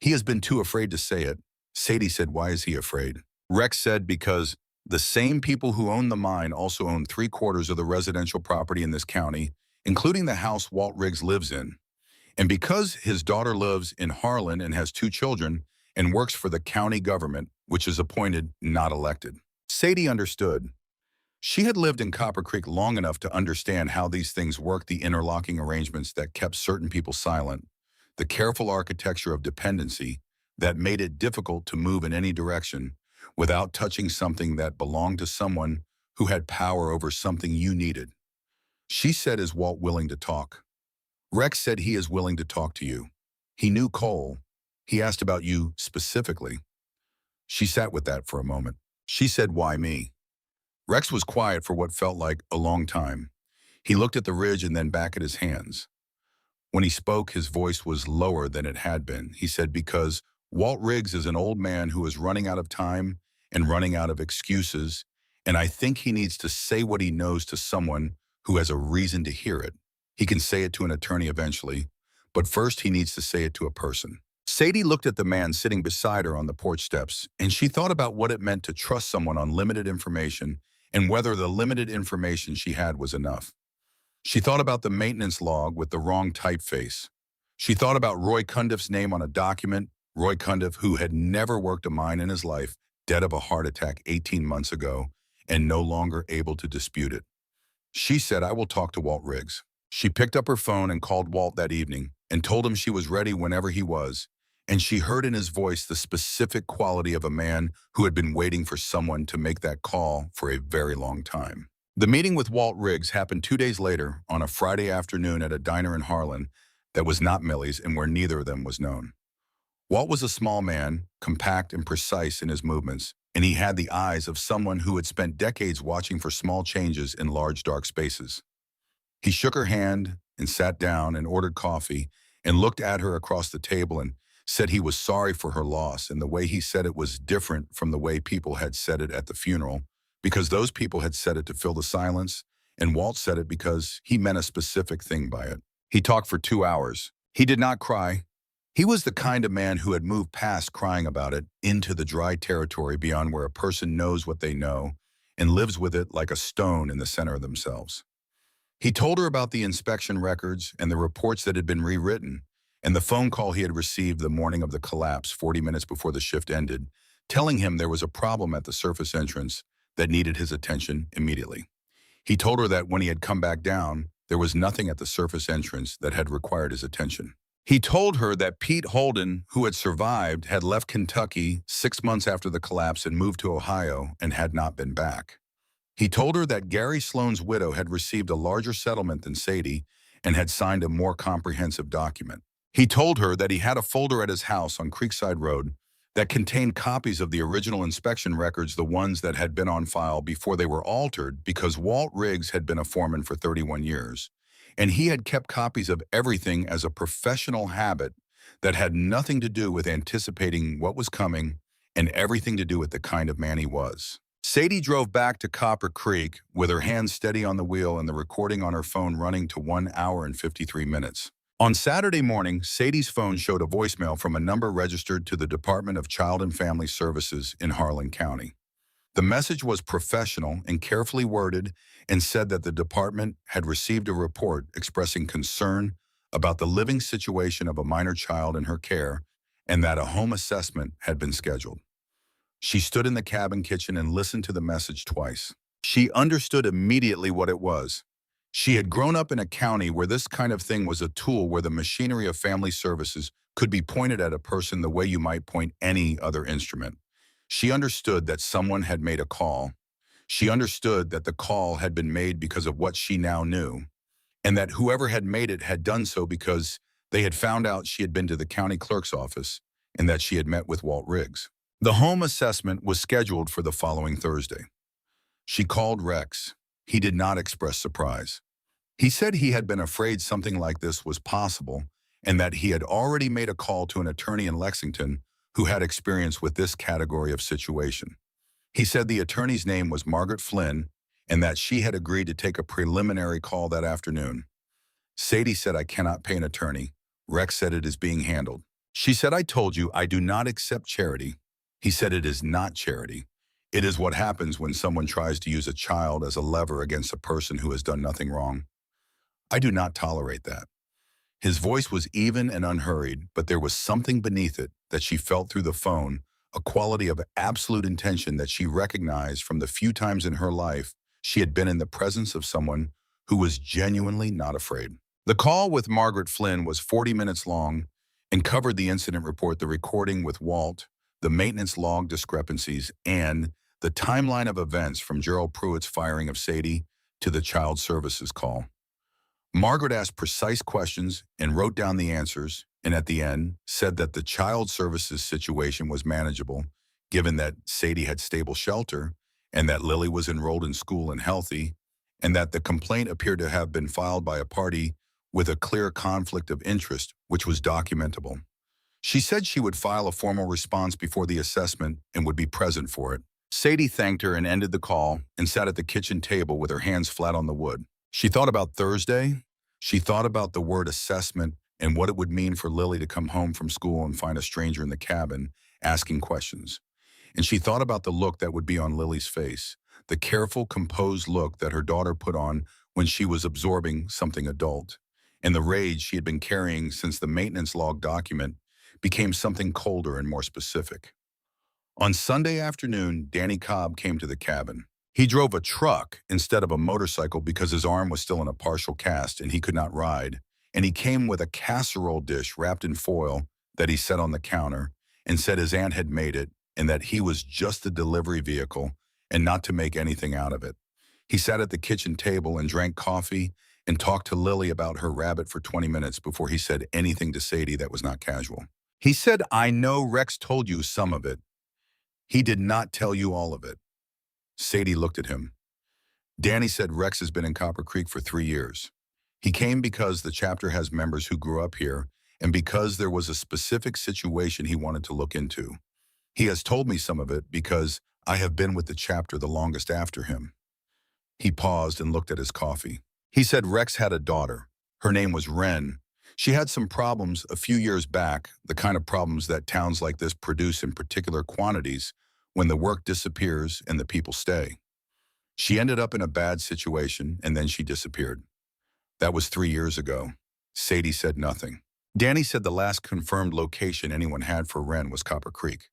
He has been too afraid to say it." Sadie said, "Why is he afraid?" Rex said, "Because the same people who own the mine also own 3/4 of the residential property in this county, including the house Walt Riggs lives in. And because his daughter lives in Harlan and has 2 children and works for the county government, which is appointed, not elected." Sadie understood. She had lived in Copper Creek long enough to understand how these things work, the interlocking arrangements that kept certain people silent, the careful architecture of dependency that made it difficult to move in any direction without touching something that belonged to someone who had power over something you needed. She said, "Is Walt willing to talk?" Rex said, "He is willing to talk to you. He knew Cole. He asked about you specifically." She sat with that for a moment. She said, "Why me?" Rex was quiet for what felt like a long time. He looked at the ridge and then back at his hands. When he spoke, his voice was lower than it had been. He said, "Because Walt Riggs is an old man who is running out of time and running out of excuses, and I think he needs to say what he knows to someone who has a reason to hear it. He can say it to an attorney eventually, but first he needs to say it to a person." Sadie looked at the man sitting beside her on the porch steps, and she thought about what it meant to trust someone on limited information and whether the limited information she had was enough. She thought about the maintenance log with the wrong typeface. She thought about Roy Cundiff's name on a document, Roy Cundiff, who had never worked a mine in his life, dead of a heart attack 18 months ago, and no longer able to dispute it. She said, "I will talk to Walt Riggs." She picked up her phone and called Walt that evening and told him she was ready whenever he was, and she heard in his voice the specific quality of a man who had been waiting for someone to make that call for a very long time. The meeting with Walt Riggs happened 2 days later on a Friday afternoon at a diner in Harlan that was not Millie's and where neither of them was known. Walt was a small man, compact and precise in his movements, and he had the eyes of someone who had spent decades watching for small changes in large dark spaces. He shook her hand and sat down and ordered coffee and looked at her across the table and said he was sorry for her loss, and the way he said it was different from the way people had said it at the funeral, because those people had said it to fill the silence, and Walt said it because he meant a specific thing by it. He talked for 2 hours. He did not cry. He was the kind of man who had moved past crying about it into the dry territory beyond where a person knows what they know and lives with it like a stone in the center of themselves. He told her about the inspection records and the reports that had been rewritten, and the phone call he had received the morning of the collapse 40 minutes before the shift ended, telling him there was a problem at the surface entrance that needed his attention immediately. He told her that when he had come back down, there was nothing at the surface entrance that had required his attention. He told her that Pete Holden, who had survived, had left Kentucky 6 months after the collapse and moved to Ohio and had not been back. He told her that Gary Sloan's widow had received a larger settlement than Sadie and had signed a more comprehensive document. He told her that he had a folder at his house on Creekside Road that contained copies of the original inspection records, the ones that had been on file before they were altered because Walt Riggs had been a foreman for 31 years, and he had kept copies of everything as a professional habit that had nothing to do with anticipating what was coming and everything to do with the kind of man he was. Sadie drove back to Copper Creek with her hands steady on the wheel and the recording on her phone running to 1 hour and 53 minutes. On Saturday morning, Sadie's phone showed a voicemail from a number registered to the Department of Child and Family Services in Harlan County. The message was professional and carefully worded and said that the department had received a report expressing concern about the living situation of a minor child in her care and that a home assessment had been scheduled. She stood in the cabin kitchen and listened to the message twice. She understood immediately what it was. She had grown up in a county where this kind of thing was a tool where the machinery of family services could be pointed at a person the way you might point any other instrument. She understood that someone had made a call. She understood that the call had been made because of what she now knew, and that whoever had made it had done so because they had found out she had been to the county clerk's office and that she had met with Walt Riggs. The home assessment was scheduled for the following Thursday. She called Rex. He did not express surprise. He said he had been afraid something like this was possible and that he had already made a call to an attorney in Lexington who had experience with this category of situation. He said the attorney's name was Margaret Flynn and that she had agreed to take a preliminary call that afternoon. Sadie said, "I cannot pay an attorney." Rex said, "It is being handled." She said, "I told you I do not accept charity." He said, "It is not charity. It is what happens when someone tries to use a child as a lever against a person who has done nothing wrong. I do not tolerate that." His voice was even and unhurried, but there was something beneath it that she felt through the phone, a quality of absolute intention that she recognized from the few times in her life she had been in the presence of someone who was genuinely not afraid. The call with Margaret Flynn was 40 minutes long and covered the incident report, the recording with Walt, the maintenance log discrepancies, and the timeline of events from Gerald Pruitt's firing of Sadie to the child services call. Margaret asked precise questions and wrote down the answers, and at the end said that the child services situation was manageable, given that Sadie had stable shelter and that Lily was enrolled in school and healthy, and that the complaint appeared to have been filed by a party with a clear conflict of interest, which was documentable. She said she would file a formal response before the assessment and would be present for it. Sadie thanked her and ended the call and sat at the kitchen table with her hands flat on the wood. She thought about Thursday. She thought about the word assessment and what it would mean for Lily to come home from school and find a stranger in the cabin asking questions. And she thought about the look that would be on Lily's face, the careful, composed look that her daughter put on when she was absorbing something adult, and the rage she had been carrying since the maintenance log document became something colder and more specific. On Sunday afternoon, Danny Cobb came to the cabin. He drove a truck instead of a motorcycle because his arm was still in a partial cast and he could not ride, and he came with a casserole dish wrapped in foil that he set on the counter and said his aunt had made it and that he was just the delivery vehicle and not to make anything out of it. He sat at the kitchen table and drank coffee and talked to Lily about her rabbit for 20 minutes before he said anything to Sadie that was not casual. He said, "I know Rex told you some of it. He did not tell you all of it." Sadie looked at him. Danny said Rex has been in Copper Creek for 3 years. He came because the chapter has members who grew up here and because there was a specific situation he wanted to look into. He has told me some of it because I have been with the chapter the longest after him. He paused and looked at his coffee. He said Rex had a daughter. Her name was Wren. She had some problems a few years back, the kind of problems that towns like this produce in particular quantities when the work disappears and the people stay. She ended up in a bad situation and then she disappeared. That was 3 years ago. Sadie said nothing. Danny said the last confirmed location anyone had for Wren was Copper Creek,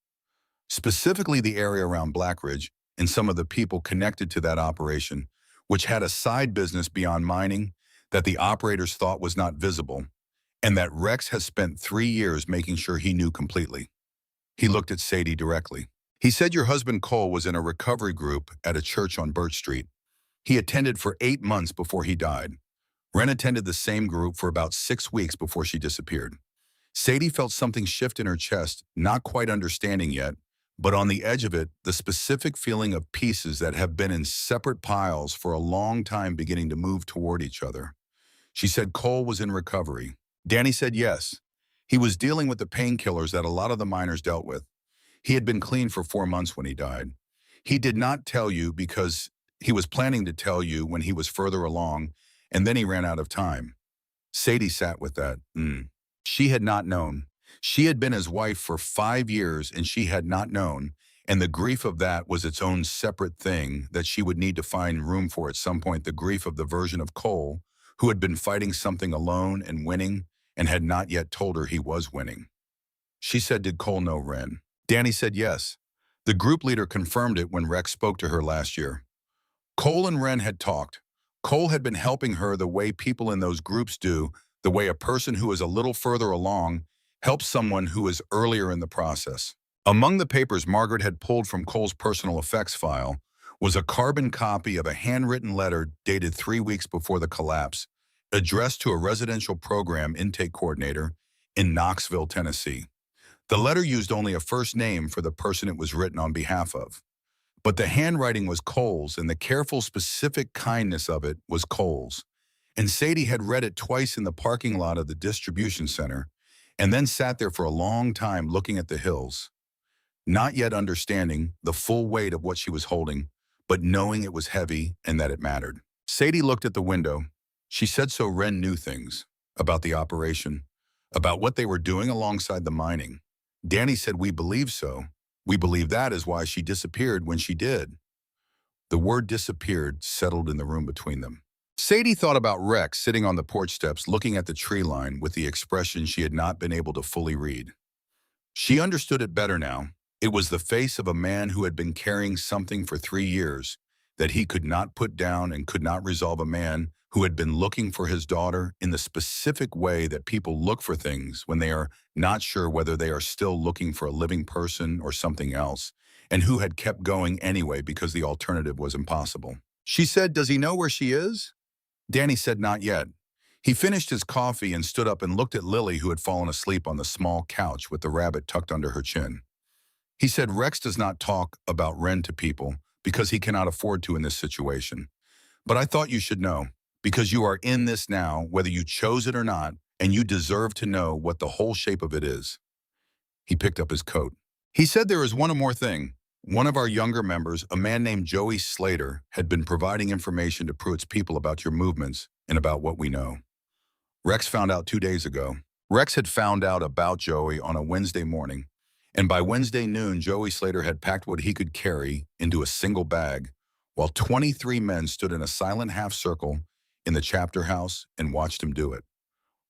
specifically the area around Black Ridge and some of the people connected to that operation, which had a side business beyond mining that the operators thought was not visible, and that Rex has spent 3 years making sure he knew completely. He looked at Sadie directly. He said your husband Cole was in a recovery group at a church on Birch Street. He attended for 8 months before he died. Wren attended the same group for about 6 weeks before she disappeared. Sadie felt something shift in her chest, not quite understanding yet, but on the edge of it, the specific feeling of pieces that have been in separate piles for a long time beginning to move toward each other. She said Cole was in recovery. Danny said yes. He was dealing with the painkillers that a lot of the miners dealt with. He had been clean for 4 months when he died. He did not tell you because he was planning to tell you when he was further along, and then he ran out of time. Sadie sat with that. She had not known. She had been his wife for 5 years and she had not known, and the grief of that was its own separate thing that she would need to find room for at some point, the grief of the version of Cole who had been fighting something alone and winning and had not yet told her he was winning. She said, "Did Cole know Wren?" Danny said yes. The group leader confirmed it when Rex spoke to her last year. Cole and Wren had talked. Cole had been helping her the way people in those groups do, the way a person who is a little further along help someone who is earlier in the process. Among the papers Margaret had pulled from Cole's personal effects file was a carbon copy of a handwritten letter dated 3 weeks before the collapse, addressed to a residential program intake coordinator in Knoxville, Tennessee. The letter used only a first name for the person it was written on behalf of. But the handwriting was Cole's, and the careful, specific kindness of it was Cole's. And Sadie had read it twice in the parking lot of the distribution center, and then sat there for a long time looking at the hills, not yet understanding the full weight of what she was holding, but knowing it was heavy and that it mattered. Sadie looked at the window. She said so Wren knew things about the operation, about what they were doing alongside the mining. Danny said, "We believe so. We believe that is why she disappeared when she did." The word disappeared settled in the room between them. Sadie thought about Rex sitting on the porch steps looking at the tree line with the expression she had not been able to fully read. She understood it better now. It was the face of a man who had been carrying something for 3 years that he could not put down and could not resolve, a man who had been looking for his daughter in the specific way that people look for things when they are not sure whether they are still looking for a living person or something else, and who had kept going anyway because the alternative was impossible. She said, "Does he know where she is?" Danny said not yet. He finished his coffee and stood up and looked at Lily, who had fallen asleep on the small couch with the rabbit tucked under her chin. He said, "Rex does not talk about Wren to people because he cannot afford to in this situation. But I thought you should know, because you are in this now, whether you chose it or not, and you deserve to know what the whole shape of it is." He picked up his coat. He said, "There is one more thing. One of our younger members, a man named Joey Slater, had been providing information to Pruitt's people about your movements and about what we know. Rex found out 2 days ago. Rex had found out about Joey on a Wednesday morning, and by Wednesday noon, Joey Slater had packed what he could carry into a single bag, while 23 men stood in a silent half circle in the chapter house and watched him do it.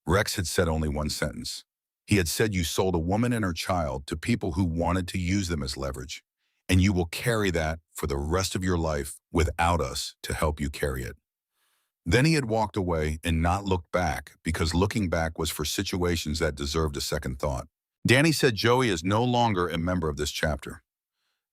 Rex had said only one sentence. He had said, "You sold a woman and her child to people who wanted to use them as leverage, and you will carry that for the rest of your life without us to help you carry it." Then he had walked away and not looked back, because looking back was for situations that deserved a second thought. Danny said, "Joey is no longer a member of this chapter."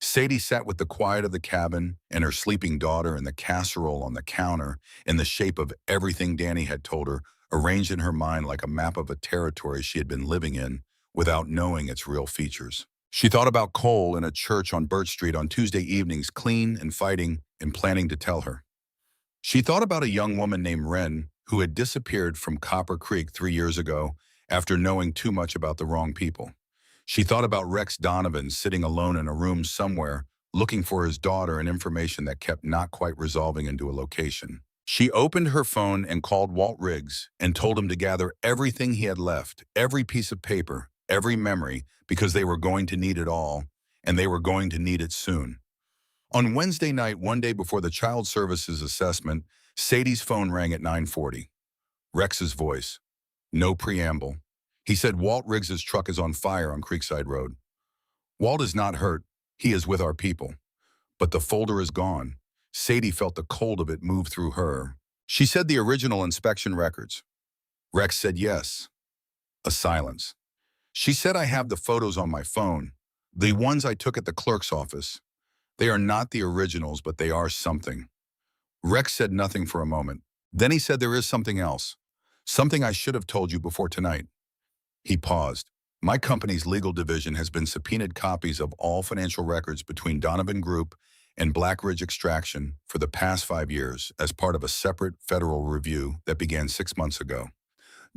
Sadie sat with the quiet of the cabin and her sleeping daughter and the casserole on the counter in the shape of everything Danny had told her, arranged in her mind like a map of a territory she had been living in without knowing its real features. She thought about Cole in a church on Birch Street on Tuesday evenings, clean and fighting and planning to tell her. She thought about a young woman named Wren who had disappeared from Copper Creek 3 years ago after knowing too much about the wrong people. She thought about Rex Donovan sitting alone in a room somewhere looking for his daughter and information that kept not quite resolving into a location. She opened her phone and called Walt Riggs and told him to gather everything he had left, every piece of paper, every memory, because they were going to need it all, and they were going to need it soon. On Wednesday night, one day before the Child Services assessment, Sadie's phone rang at 9:40. Rex's voice. No preamble. He said, "Walt Riggs's truck is on fire on Creekside Road. Walt is not hurt. He is with our people. But the folder is gone." Sadie felt the cold of it move through her. She said, "The original inspection records." Rex said, "Yes." A silence. She said, "I have the photos on my phone, the ones I took at the clerk's office. They are not the originals, but they are something." Rex said nothing for a moment. Then he said, "There is something else. Something I should have told you before tonight." He paused. "My company's legal division has been subpoenaed copies of all financial records between Donovan Group and Black Ridge Extraction for the past 5 years as part of a separate federal review that began 6 months ago.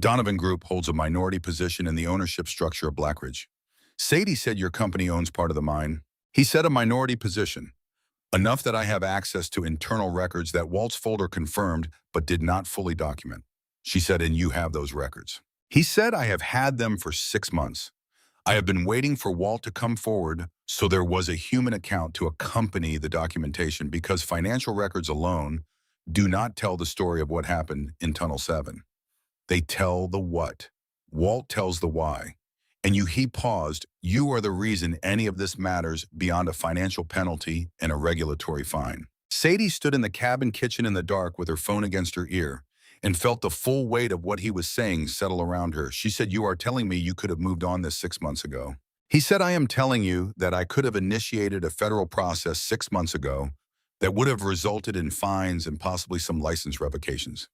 Donovan Group holds a minority position in the ownership structure of Black Ridge." Sadie said, "Your company owns part of the mine." He said, "A minority position. Enough that I have access to internal records that Walt's folder confirmed but did not fully document." She said, "And you have those records." He said, "I have had them for 6 months. I have been waiting for Walt to come forward, so there was a human account to accompany the documentation, because financial records alone do not tell the story of what happened in Tunnel 7. They tell the what. Walt tells the why. And he paused, "You are the reason any of this matters beyond a financial penalty and a regulatory fine." Sadie stood in the cabin kitchen in the dark with her phone against her ear, and felt the full weight of what he was saying settle around her. She said, "You are telling me you could have moved on this 6 months ago." He said, "I am telling you that I could have initiated a federal process 6 months ago that would have resulted in fines and possibly some license revocations."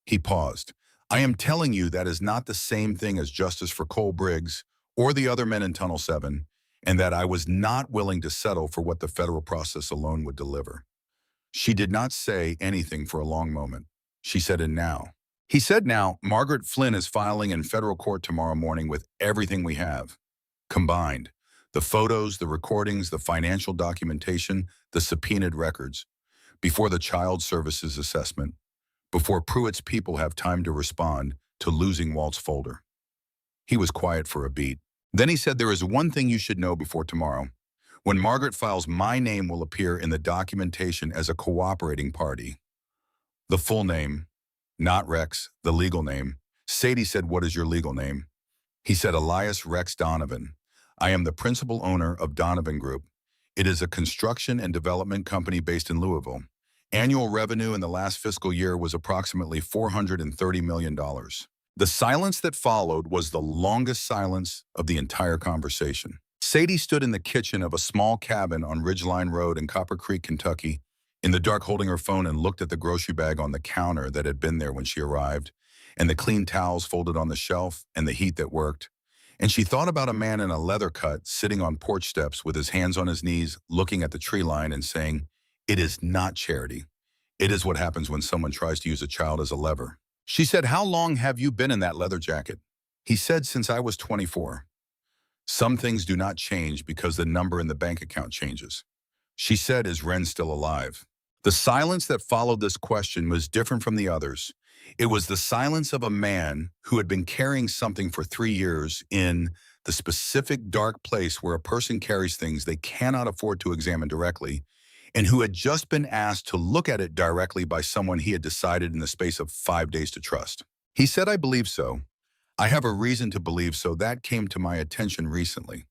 He paused. "I am telling you that is not the same thing as justice for Cole Briggs or the other men in Tunnel 7, and that I was not willing to settle for what the federal process alone would deliver." She did not say anything for a long moment. She said, "And now?" He said, "Now, Margaret Flynn is filing in federal court tomorrow morning with everything we have, combined. The photos, the recordings, the financial documentation, the subpoenaed records, before the child services assessment, before Pruitt's people have time to respond to losing Walt's folder." He was quiet for a beat. Then he said, "There is one thing you should know before tomorrow. When Margaret files, my name will appear in the documentation as a cooperating party." The full name, not Rex, the legal name. Sadie said, "What is your legal name?" He said, "Elias Rex Donovan. I am the principal owner of Donovan Group. It is a construction and development company based in Louisville. Annual revenue in the last fiscal year was approximately $430 million. The silence that followed was the longest silence of the entire conversation. Sadie stood in the kitchen of a small cabin on Ridgeline Road in Copper Creek, Kentucky, in the dark holding her phone, and looked at the grocery bag on the counter that had been there when she arrived, and the clean towels folded on the shelf, and the heat that worked. And she thought about a man in a leather cut sitting on porch steps with his hands on his knees, looking at the tree line and saying, "It is not charity. It is what happens when someone tries to use a child as a lever." She said, "How long have you been in that leather jacket?" He said, "Since I was 24. Some things do not change because the number in the bank account changes." She said, "Is Ren still alive?" The silence that followed this question was different from the others. It was the silence of a man who had been carrying something for 3 years in the specific dark place where a person carries things they cannot afford to examine directly, and who had just been asked to look at it directly by someone he had decided in the space of 5 days to trust. He said, "I believe so. I have a reason to believe so. That came to my attention recently.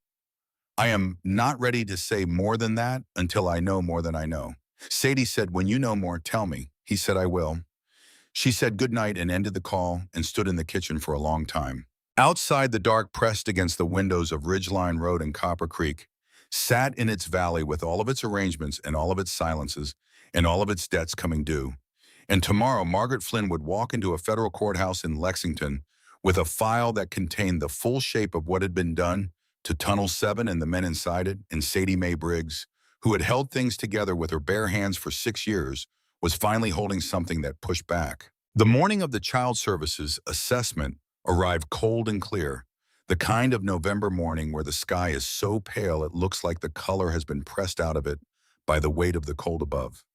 I am not ready to say more than that until I know more than I know." Sadie said, "When you know more, tell me." He said, "I will." She said good night and ended the call and stood in the kitchen for a long time. Outside, the dark pressed against the windows of Ridgeline Road and Copper Creek, sat in its valley with all of its arrangements and all of its silences and all of its debts coming due. And tomorrow, Margaret Flynn would walk into a federal courthouse in Lexington with a file that contained the full shape of what had been done to Tunnel 7 and the men inside it, and Sadie Mae Briggs, who had held things together with her bare hands for 6 years, was finally holding something that pushed back. The morning of the child services assessment arrived cold and clear, the kind of November morning where the sky is so pale it looks like the color has been pressed out of it by the weight of the cold above.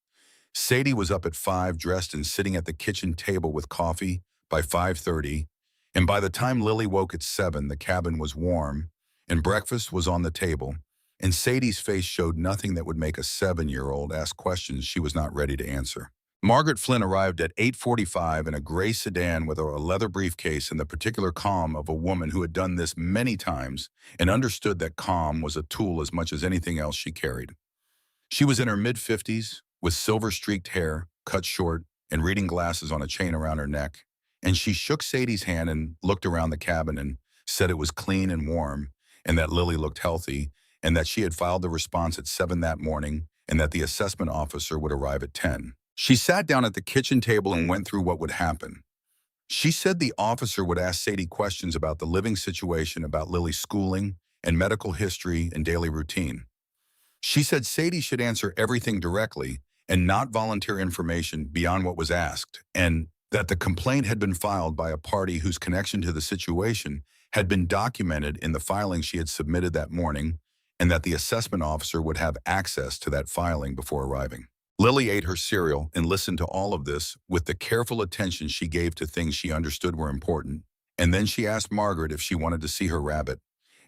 Sadie was up at 5, dressed and sitting at the kitchen table with coffee by 5:30, and by the time Lily woke at 7, the cabin was warm, and breakfast was on the table, and Sadie's face showed nothing that would make a 7-year-old ask questions she was not ready to answer. Margaret Flynn arrived at 8:45 in a gray sedan with a leather briefcase and the particular calm of a woman who had done this many times and understood that calm was a tool as much as anything else she carried. She was in her mid-50s, with silver-streaked hair, cut short, and reading glasses on a chain around her neck, and she shook Sadie's hand and looked around the cabin and said it was clean and warm, and that Lily looked healthy, and that she had filed the response at 7 that morning, and that the assessment officer would arrive at 10. She sat down at the kitchen table and went through what would happen. She said the officer would ask Sadie questions about the living situation, about Lily's schooling and medical history and daily routine. She said Sadie should answer everything directly and not volunteer information beyond what was asked, and that the complaint had been filed by a party whose connection to the situation had been documented in the filing she had submitted that morning, and that the assessment officer would have access to that filing before arriving. Lily ate her cereal and listened to all of this with the careful attention she gave to things she understood were important, and then she asked Margaret if she wanted to see her rabbit,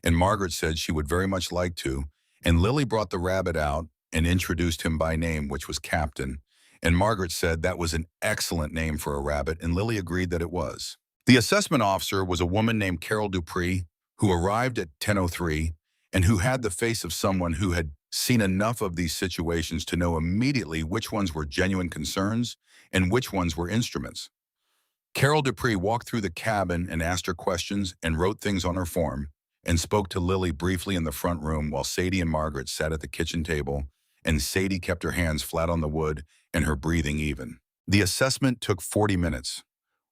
and Margaret said she would very much like to, and Lily brought the rabbit out and introduced him by name, which was Captain, and Margaret said that was an excellent name for a rabbit, and Lily agreed that it was. The assessment officer was a woman named Carol Dupree, who arrived at 10:03 and who had the face of someone who had seen enough of these situations to know immediately which ones were genuine concerns and which ones were instruments. Carol Dupree walked through the cabin and asked her questions and wrote things on her form and spoke to Lily briefly in the front room while Sadie and Margaret sat at the kitchen table, and Sadie kept her hands flat on the wood and her breathing even. The assessment took 40 minutes.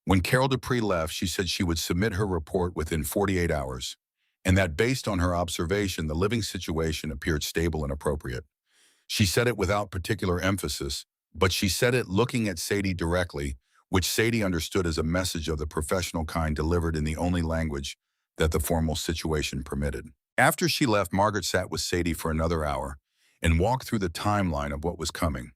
When Carol Dupree left, she said she would submit her report within 48 hours, and that based on her observation, the living situation appeared stable and appropriate. She said it without particular emphasis, but she said it looking at Sadie directly, which Sadie understood as a message of the professional kind delivered in the only language that the formal situation permitted. After she left, Margaret sat with Sadie for another hour and walked through the timeline of what was coming.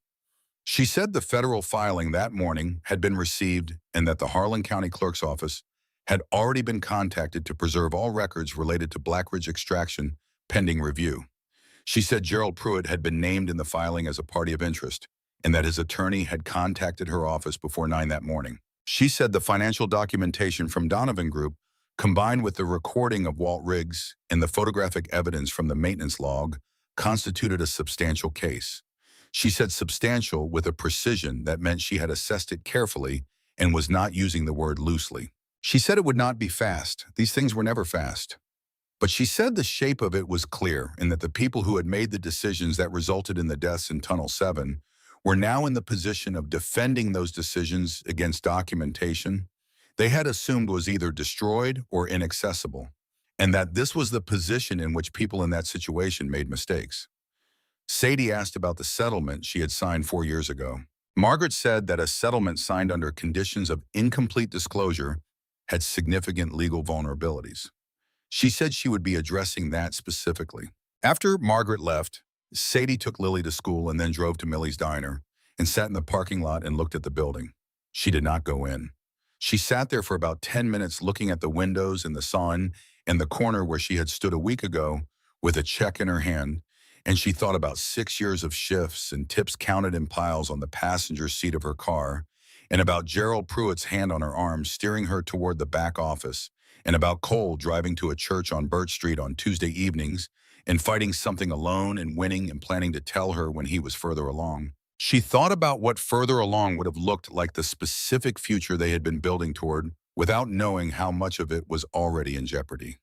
She said the federal filing that morning had been received and that the Harlan County Clerk's Office had already been contacted to preserve all records related to Blackridge extraction pending review. She said Gerald Pruitt had been named in the filing as a party of interest and that his attorney had contacted her office before 9 that morning. She said the financial documentation from Donovan Group, combined with the recording of Walt Riggs and the photographic evidence from the maintenance log, constituted a substantial case. She said substantial with a precision that meant she had assessed it carefully and was not using the word loosely. She said it would not be fast. These things were never fast. But she said the shape of it was clear and that the people who had made the decisions that resulted in the deaths in Tunnel 7 were now in the position of defending those decisions against documentation they had assumed was either destroyed or inaccessible, and that this was the position in which people in that situation made mistakes. Sadie asked about the settlement she had signed 4 years ago. Margaret said that a settlement signed under conditions of incomplete disclosure had significant legal vulnerabilities. She said she would be addressing that specifically. After Margaret left, Sadie took Lily to school and then drove to Millie's diner and sat in the parking lot and looked at the building. She did not go in. She sat there for about 10 minutes looking at the windows and the sun and the corner where she had stood a week ago with a check in her hand, and she thought about 6 years of shifts and tips counted in piles on the passenger seat of her car, and about Gerald Pruitt's hand on her arm steering her toward the back office, and about Cole driving to a church on Birch Street on Tuesday evenings and fighting something alone and winning and planning to tell her when he was further along. She thought about what further along would have looked like the specific future they had been building toward without knowing how much of it was already in jeopardy.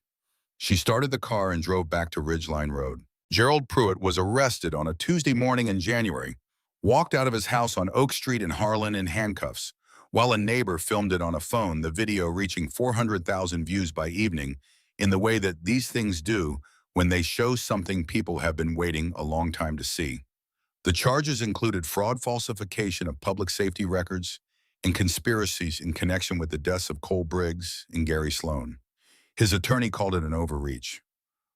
She started the car and drove back to Ridgeline Road. Gerald Pruitt was arrested on a Tuesday morning in January, walked out of his house on Oak Street in Harlan in handcuffs, while a neighbor filmed it on a phone, the video reaching 400,000 views by evening in the way that these things do when they show something people have been waiting a long time to see. The charges included fraud, falsification of public safety records, and conspiracies in connection with the deaths of Cole Briggs and Gary Sloan. His attorney called it an overreach.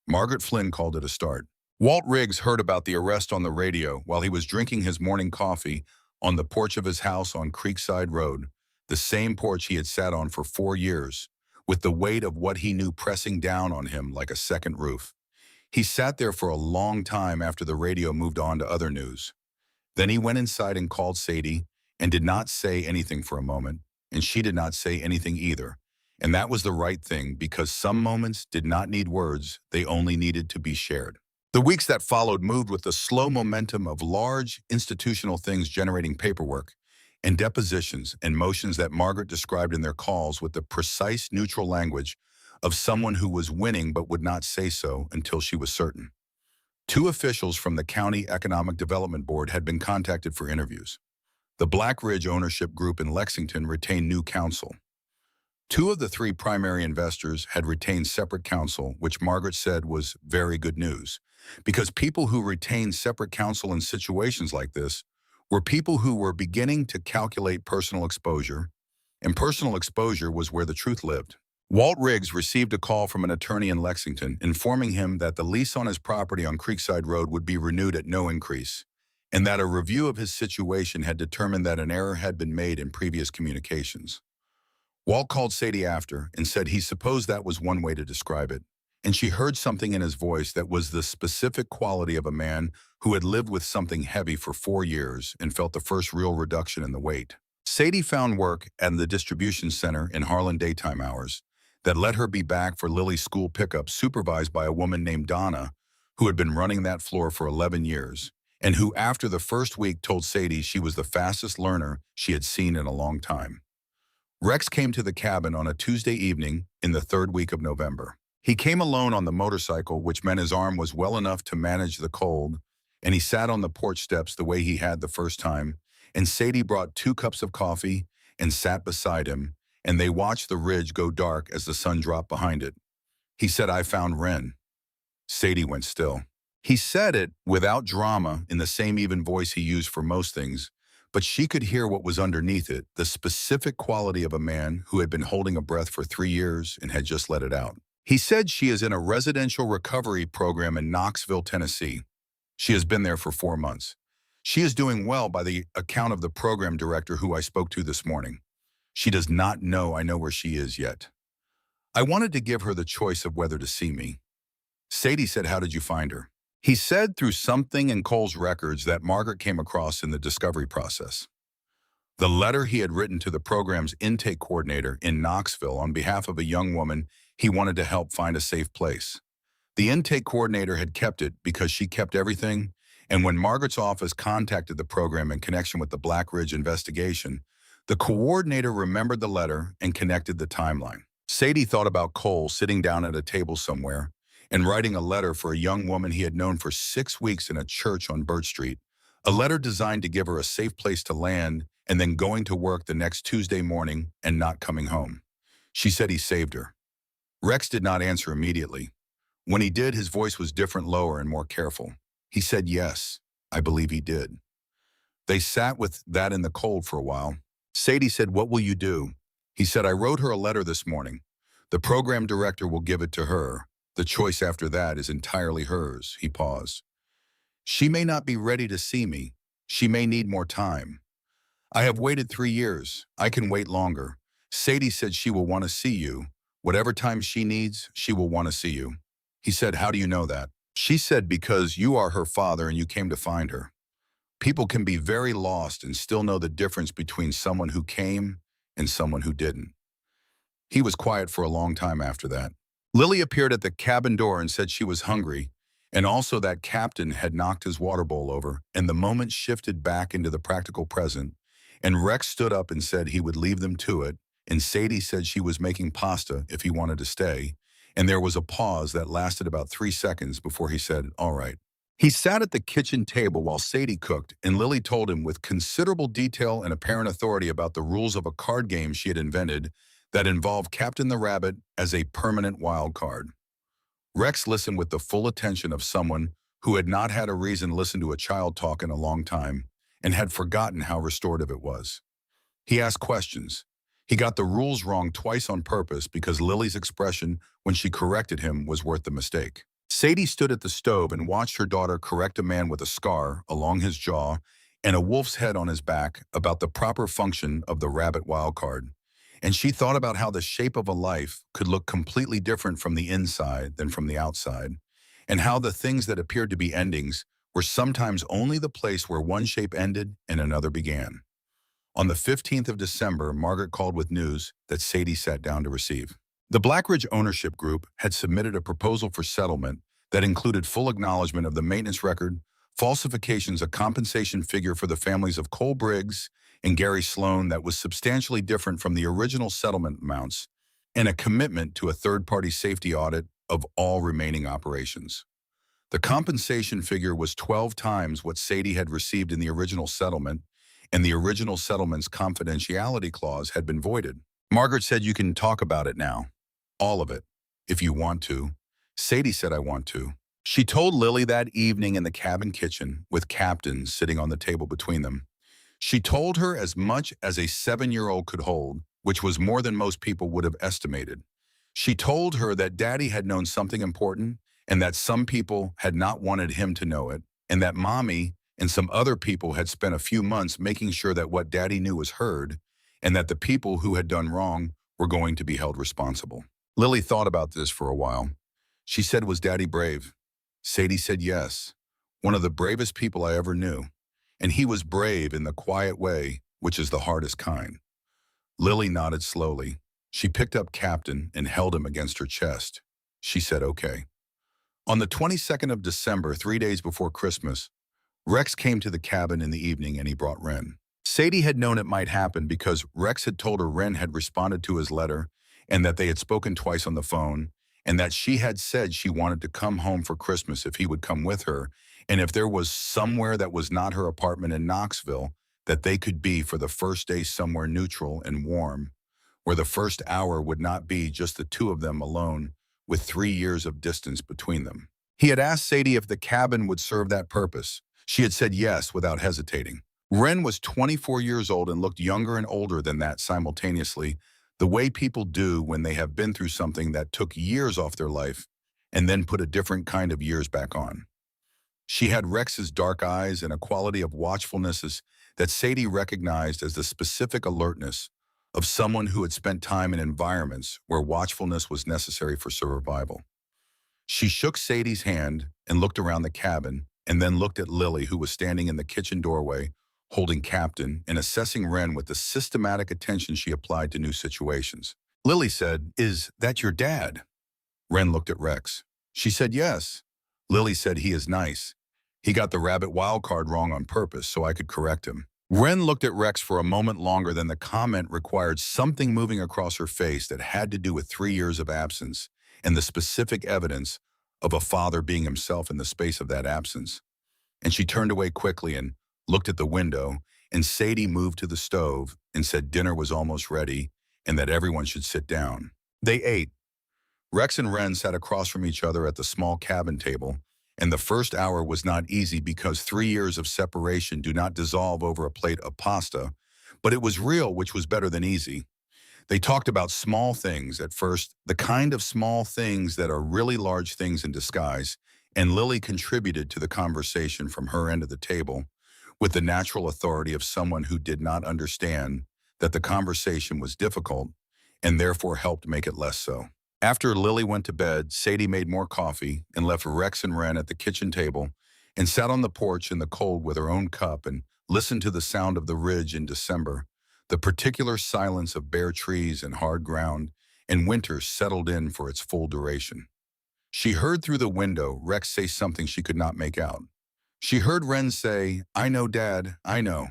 Margaret Flynn called it a start. Walt Riggs heard about the arrest on the radio while he was drinking his morning coffee on the porch of his house on Creekside Road, the same porch he had sat on for 4 years, with the weight of what he knew pressing down on him like a second roof. He sat there for a long time after the radio moved on to other news. Then he went inside and called Sadie and did not say anything for a moment, and she did not say anything either. And that was the right thing because some moments did not need words, they only needed to be shared. The weeks that followed moved with the slow momentum of large institutional things generating paperwork and depositions and motions that Margaret described in their calls with the precise neutral language of someone who was winning but would not say so until she was certain. 2 officials from the County Economic Development Board had been contacted for interviews. The Black Ridge ownership group in Lexington retained new counsel. 2 of the 3 primary investors had retained separate counsel, which Margaret said was very good news, because people who retained separate counsel in situations like this were people who were beginning to calculate personal exposure, and personal exposure was where the truth lived. Walt Riggs received a call from an attorney in Lexington informing him that the lease on his property on Creekside Road would be renewed at no increase, and that a review of his situation had determined that an error had been made in previous communications. Walt called Sadie after and said he supposed that was one way to describe it, and she heard something in his voice that was the specific quality of a man who had lived with something heavy for 4 years and felt the first real reduction in the weight. Sadie found work at the distribution center in Harlan daytime hours that let her be back for Lily's school pickup, supervised by a woman named Donna, who had been running that floor for 11 years, and who after the first week told Sadie she was the fastest learner she had seen in a long time. Rex came to the cabin on a Tuesday evening in the third week of November. He came alone on the motorcycle, which meant his arm was well enough to manage the cold, and he sat on the porch steps the way he had the first time, and Sadie brought 2 cups of coffee and sat beside him, and they watched the ridge go dark as the sun dropped behind it. He said, "I found Ren." Sadie went still. He said it without drama in the same even voice he used for most things, but she could hear what was underneath it, the specific quality of a man who had been holding a breath for 3 years and had just let it out. He said she is in a residential recovery program in Knoxville, Tennessee. She has been there for 4 months. She is doing well by the account of the program director who I spoke to this morning. She does not know I know where she is yet. I wanted to give her the choice of whether to see me. Sadie said, "How did you find her?" He said through something in Cole's records that Margaret came across in the discovery process. The letter he had written to the program's intake coordinator in Knoxville on behalf of a young woman he wanted to help find a safe place. The intake coordinator had kept it because she kept everything, and when Margaret's office contacted the program in connection with the Black Ridge investigation, the coordinator remembered the letter and connected the timeline. Sadie thought about Cole sitting down at a table somewhere and writing a letter for a young woman he had known for 6 weeks in a church on Birch Street, a letter designed to give her a safe place to land and then going to work the next Tuesday morning and not coming home. She said he saved her. Rex did not answer immediately. When he did, his voice was different, lower, and more careful. He said, "Yes, I believe he did." They sat with that in the cold for a while. Sadie said, "What will you do?" He said, "I wrote her a letter this morning. The program director will give it to her. The choice after that is entirely hers." He paused. "She may not be ready to see me. She may need more time. I have waited 3 years. I can wait longer. Sadie said she will want to see you. Whatever time she needs, she will want to see you." He said, "How do you know that?" She said, "Because you are her father and you came to find her. People can be very lost and still know the difference between someone who came and someone who didn't." He was quiet for a long time after that. Lily appeared at the cabin door and said she was hungry, and also that Captain had knocked his water bowl over, and the moment shifted back into the practical present, and Rex stood up and said he would leave them to it, and Sadie said she was making pasta if he wanted to stay, and there was a pause that lasted about 3 seconds before he said, "All right." He sat at the kitchen table while Sadie cooked, and Lily told him with considerable detail and apparent authority about the rules of a card game she had invented that involved Captain the Rabbit as a permanent wild card. Rex listened with the full attention of someone who had not had a reason to listen to a child talk in a long time and had forgotten how restorative it was. He asked questions. He got the rules wrong twice on purpose because Lily's expression when she corrected him was worth the mistake. Sadie stood at the stove and watched her daughter correct a man with a scar along his jaw and a wolf's head on his back about the proper function of the rabbit wildcard. And she thought about how the shape of a life could look completely different from the inside than from the outside, and how the things that appeared to be endings were sometimes only the place where one shape ended and another began. On the 15th of December, Margaret called with news that Sadie sat down to receive. The Black Ridge Ownership Group had submitted a proposal for settlement that included full acknowledgement of the maintenance record, falsifications, a compensation figure for the families of Cole Briggs and Gary Sloan that was substantially different from the original settlement amounts, and a commitment to a third-party safety audit of all remaining operations. The compensation figure was 12 times what Sadie had received in the original settlement, and the original settlement's confidentiality clause had been voided. Margaret said, "You can talk about it now. All of it, if you want to." Sadie said, "I want to." She told Lily that evening in the cabin kitchen, with Captain sitting on the table between them. She told her as much as a 7-year-old could hold, which was more than most people would have estimated. She told her that Daddy had known something important, and that some people had not wanted him to know it, and that Mommy and some other people had spent a few months making sure that what Daddy knew was heard, and that the people who had done wrong were going to be held responsible. Lily thought about this for a while. She said, "Was Daddy brave?" Sadie said, "Yes, one of the bravest people I ever knew. And he was brave in the quiet way, which is the hardest kind." Lily nodded slowly. She picked up Captain and held him against her chest. She said, "Okay." On the 22nd of December, 3 days before Christmas, Rex came to the cabin in the evening and he brought Ren. Sadie had known it might happen because Rex had told her Wren had responded to his letter and that they had spoken twice on the phone and that she had said she wanted to come home for Christmas if he would come with her and if there was somewhere that was not her apartment in Knoxville that they could be for the first day somewhere neutral and warm, where the first hour would not be just the two of them alone with 3 years of distance between them. He had asked Sadie if the cabin would serve that purpose. She had said yes without hesitating. Wren was 24 years old and looked younger and older than that simultaneously, the way people do when they have been through something that took years off their life and then put a different kind of years back on. She had Rex's dark eyes and a quality of watchfulness that Sadie recognized as the specific alertness of someone who had spent time in environments where watchfulness was necessary for survival. She shook Sadie's hand and looked around the cabin and then looked at Lily, who was standing in the kitchen doorway, holding Captain and assessing Wren with the systematic attention she applied to new situations. Lily said, "Is that your dad?" Wren looked at Rex. She said, "Yes." Lily said, "He is nice. He got the rabbit wild card wrong on purpose so I could correct him." Wren looked at Rex for a moment longer than the comment required something moving across her face that had to do with 3 years of absence and the specific evidence of a father being himself in the space of that absence. And she turned away quickly and looked at the window, and Sadie moved to the stove and said dinner was almost ready and that everyone should sit down. They ate. Rex and Wren sat across from each other at the small cabin table, and the first hour was not easy because 3 years of separation do not dissolve over a plate of pasta, but it was real, which was better than easy. They talked about small things at first, the kind of small things that are really large things in disguise, and Lily contributed to the conversation from her end of the table with the natural authority of someone who did not understand that the conversation was difficult and therefore helped make it less so. After Lily went to bed, Sadie made more coffee and left Rex and Wren at the kitchen table and sat on the porch in the cold with her own cup and listened to the sound of the ridge in December, the particular silence of bare trees and hard ground, and winter settled in for its full duration. She heard through the window Rex say something she could not make out. She heard Wren say, "I know, Dad, I know."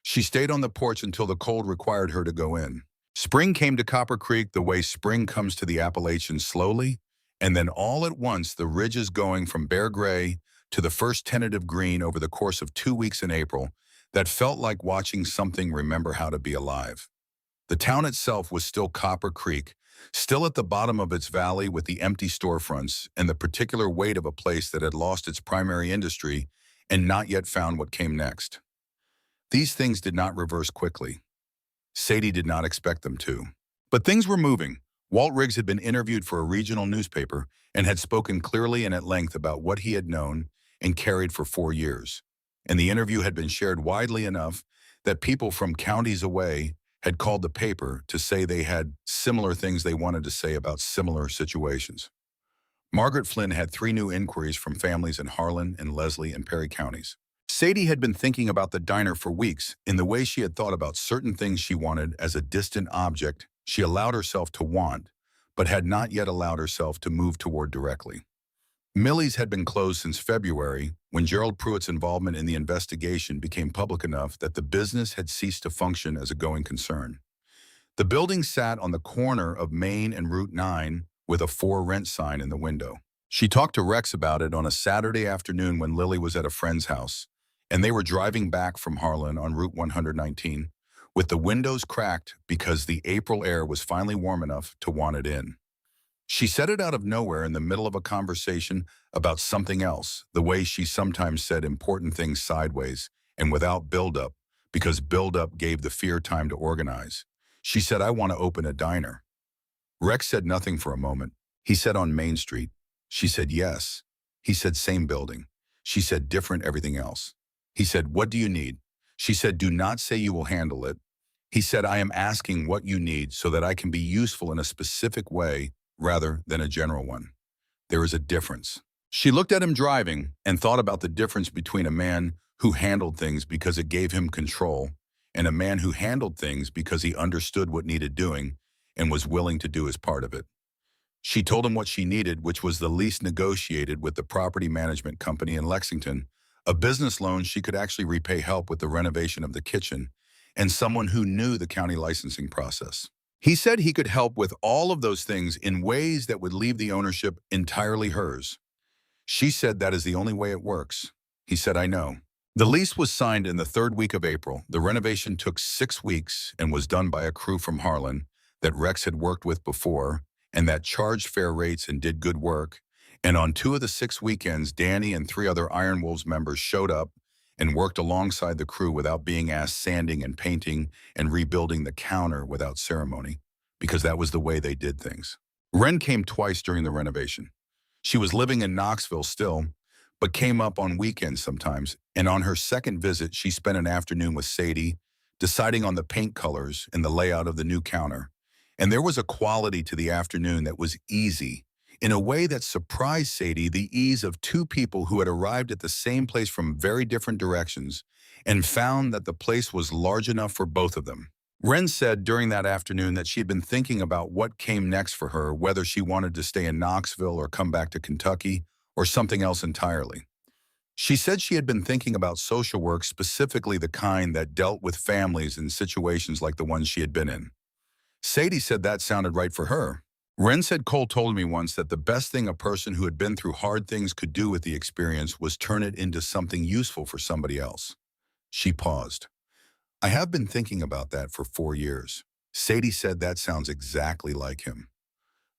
She stayed on the porch until the cold required her to go in. Spring came to Copper Creek the way spring comes to the Appalachians slowly, and then all at once the ridges going from bare gray to the first tentative green over the course of 2 weeks in April that felt like watching something remember how to be alive. The town itself was still Copper Creek, still at the bottom of its valley with the empty storefronts and the particular weight of a place that had lost its primary industry and not yet found what came next. These things did not reverse quickly. Sadie did not expect them to. But things were moving. Walt Riggs had been interviewed for a regional newspaper and had spoken clearly and at length about what he had known and carried for 4 years. And the interview had been shared widely enough that people from counties away had called the paper to say they had similar things they wanted to say about similar situations. Margaret Flynn had 3 new inquiries from families in Harlan and Leslie and Perry counties. Sadie had been thinking about the diner for weeks in the way she had thought about certain things she wanted as a distant object she allowed herself to want, but had not yet allowed herself to move toward directly. Millie's had been closed since February when Gerald Pruitt's involvement in the investigation became public enough that the business had ceased to function as a going concern. The building sat on the corner of Main and Route 9 with a "for rent" sign in the window. She talked to Rex about it on a Saturday afternoon when Lily was at a friend's house, and they were driving back from Harlan on Route 119, with the windows cracked because the April air was finally warm enough to want it in. She said it out of nowhere in the middle of a conversation about something else, the way she sometimes said important things sideways and without build-up, because build-up gave the fear time to organize. She said, "I want to open a diner." Rex said nothing for a moment. He said, "On Main Street." She said, "Yes." He said, "Same building." She said, "Different everything else." He said, "What do you need?" She said, "Do not say you will handle it." He said, "I am asking what you need so that I can be useful in a specific way rather than a general one. There is a difference." She looked at him driving and thought about the difference between a man who handled things because it gave him control and a man who handled things because he understood what needed doing and was willing to do his part of it. She told him what she needed, which was the lease negotiated with the property management company in Lexington, a business loan she could actually repay, help with the renovation of the kitchen, and someone who knew the county licensing process. He said he could help with all of those things in ways that would leave the ownership entirely hers. She said that is the only way it works. He said, I know. The lease was signed in the third week of April. The renovation took 6 weeks and was done by a crew from Harlan that Rex had worked with before and that charged fair rates and did good work. And on 2 of the 6 weekends, Danny and 3 other Iron Wolves members showed up and worked alongside the crew without being asked, sanding and painting and rebuilding the counter without ceremony, because that was the way they did things. Ren came twice during the renovation. She was living in Knoxville still, but came up on weekends sometimes, and on her second visit, she spent an afternoon with Sadie, deciding on the paint colors and the layout of the new counter. And there was a quality to the afternoon that was easy, in a way that surprised Sadie, the ease of 2 people who had arrived at the same place from very different directions and found that the place was large enough for both of them. Ren said during that afternoon that she had been thinking about what came next for her, whether she wanted to stay in Knoxville or come back to Kentucky or something else entirely. She said she had been thinking about social work, specifically the kind that dealt with families in situations like the ones she had been in. Sadie said that sounded right for her. Ren said Cole told me once that the best thing a person who had been through hard things could do with the experience was turn it into something useful for somebody else. She paused. I have been thinking about that for 4 years. Sadie said that sounds exactly like him.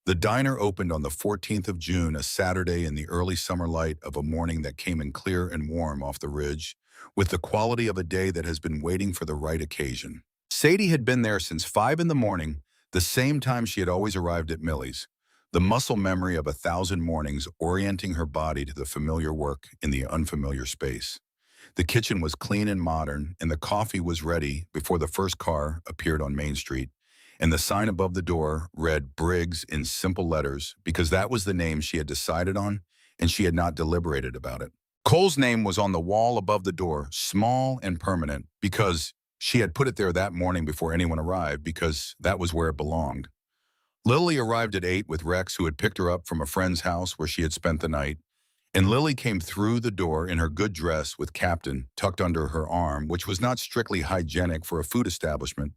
The diner opened on the 14th of June, a Saturday in the early summer light of a morning that came in clear and warm off the ridge, with the quality of a day that has been waiting for the right occasion. Sadie had been there since 5 in the morning, the same time she had always arrived at Millie's, the muscle memory of 1,000 mornings orienting her body to the familiar work in the unfamiliar space. The kitchen was clean and modern, and the coffee was ready before the first car appeared on Main Street, and the sign above the door read Briggs in simple letters because that was the name she had decided on, and she had not deliberated about it. Cole's name was on the wall above the door, small and permanent, because she had put it there that morning before anyone arrived, because that was where it belonged. Lily arrived at 8 with Rex, who had picked her up from a friend's house where she had spent the night, and Lily came through the door in her good dress with Captain tucked under her arm, which was not strictly hygienic for a food establishment,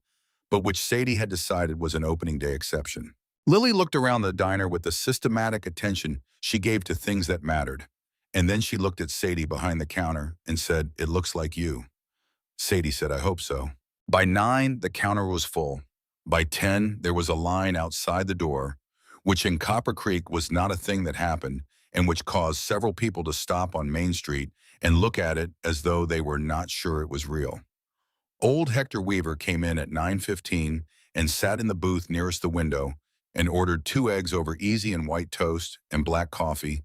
but which Sadie had decided was an opening day exception. Lily looked around the diner with the systematic attention she gave to things that mattered, and then she looked at Sadie behind the counter and said, "It looks like you." Sadie said, "I hope so." By 9, the counter was full. By 10, there was a line outside the door, which in Copper Creek was not a thing that happened, and which caused several people to stop on Main Street and look at it as though they were not sure it was real. Old Hector Weaver came in at 9:15 and sat in the booth nearest the window and ordered 2 eggs over easy and white toast and black coffee,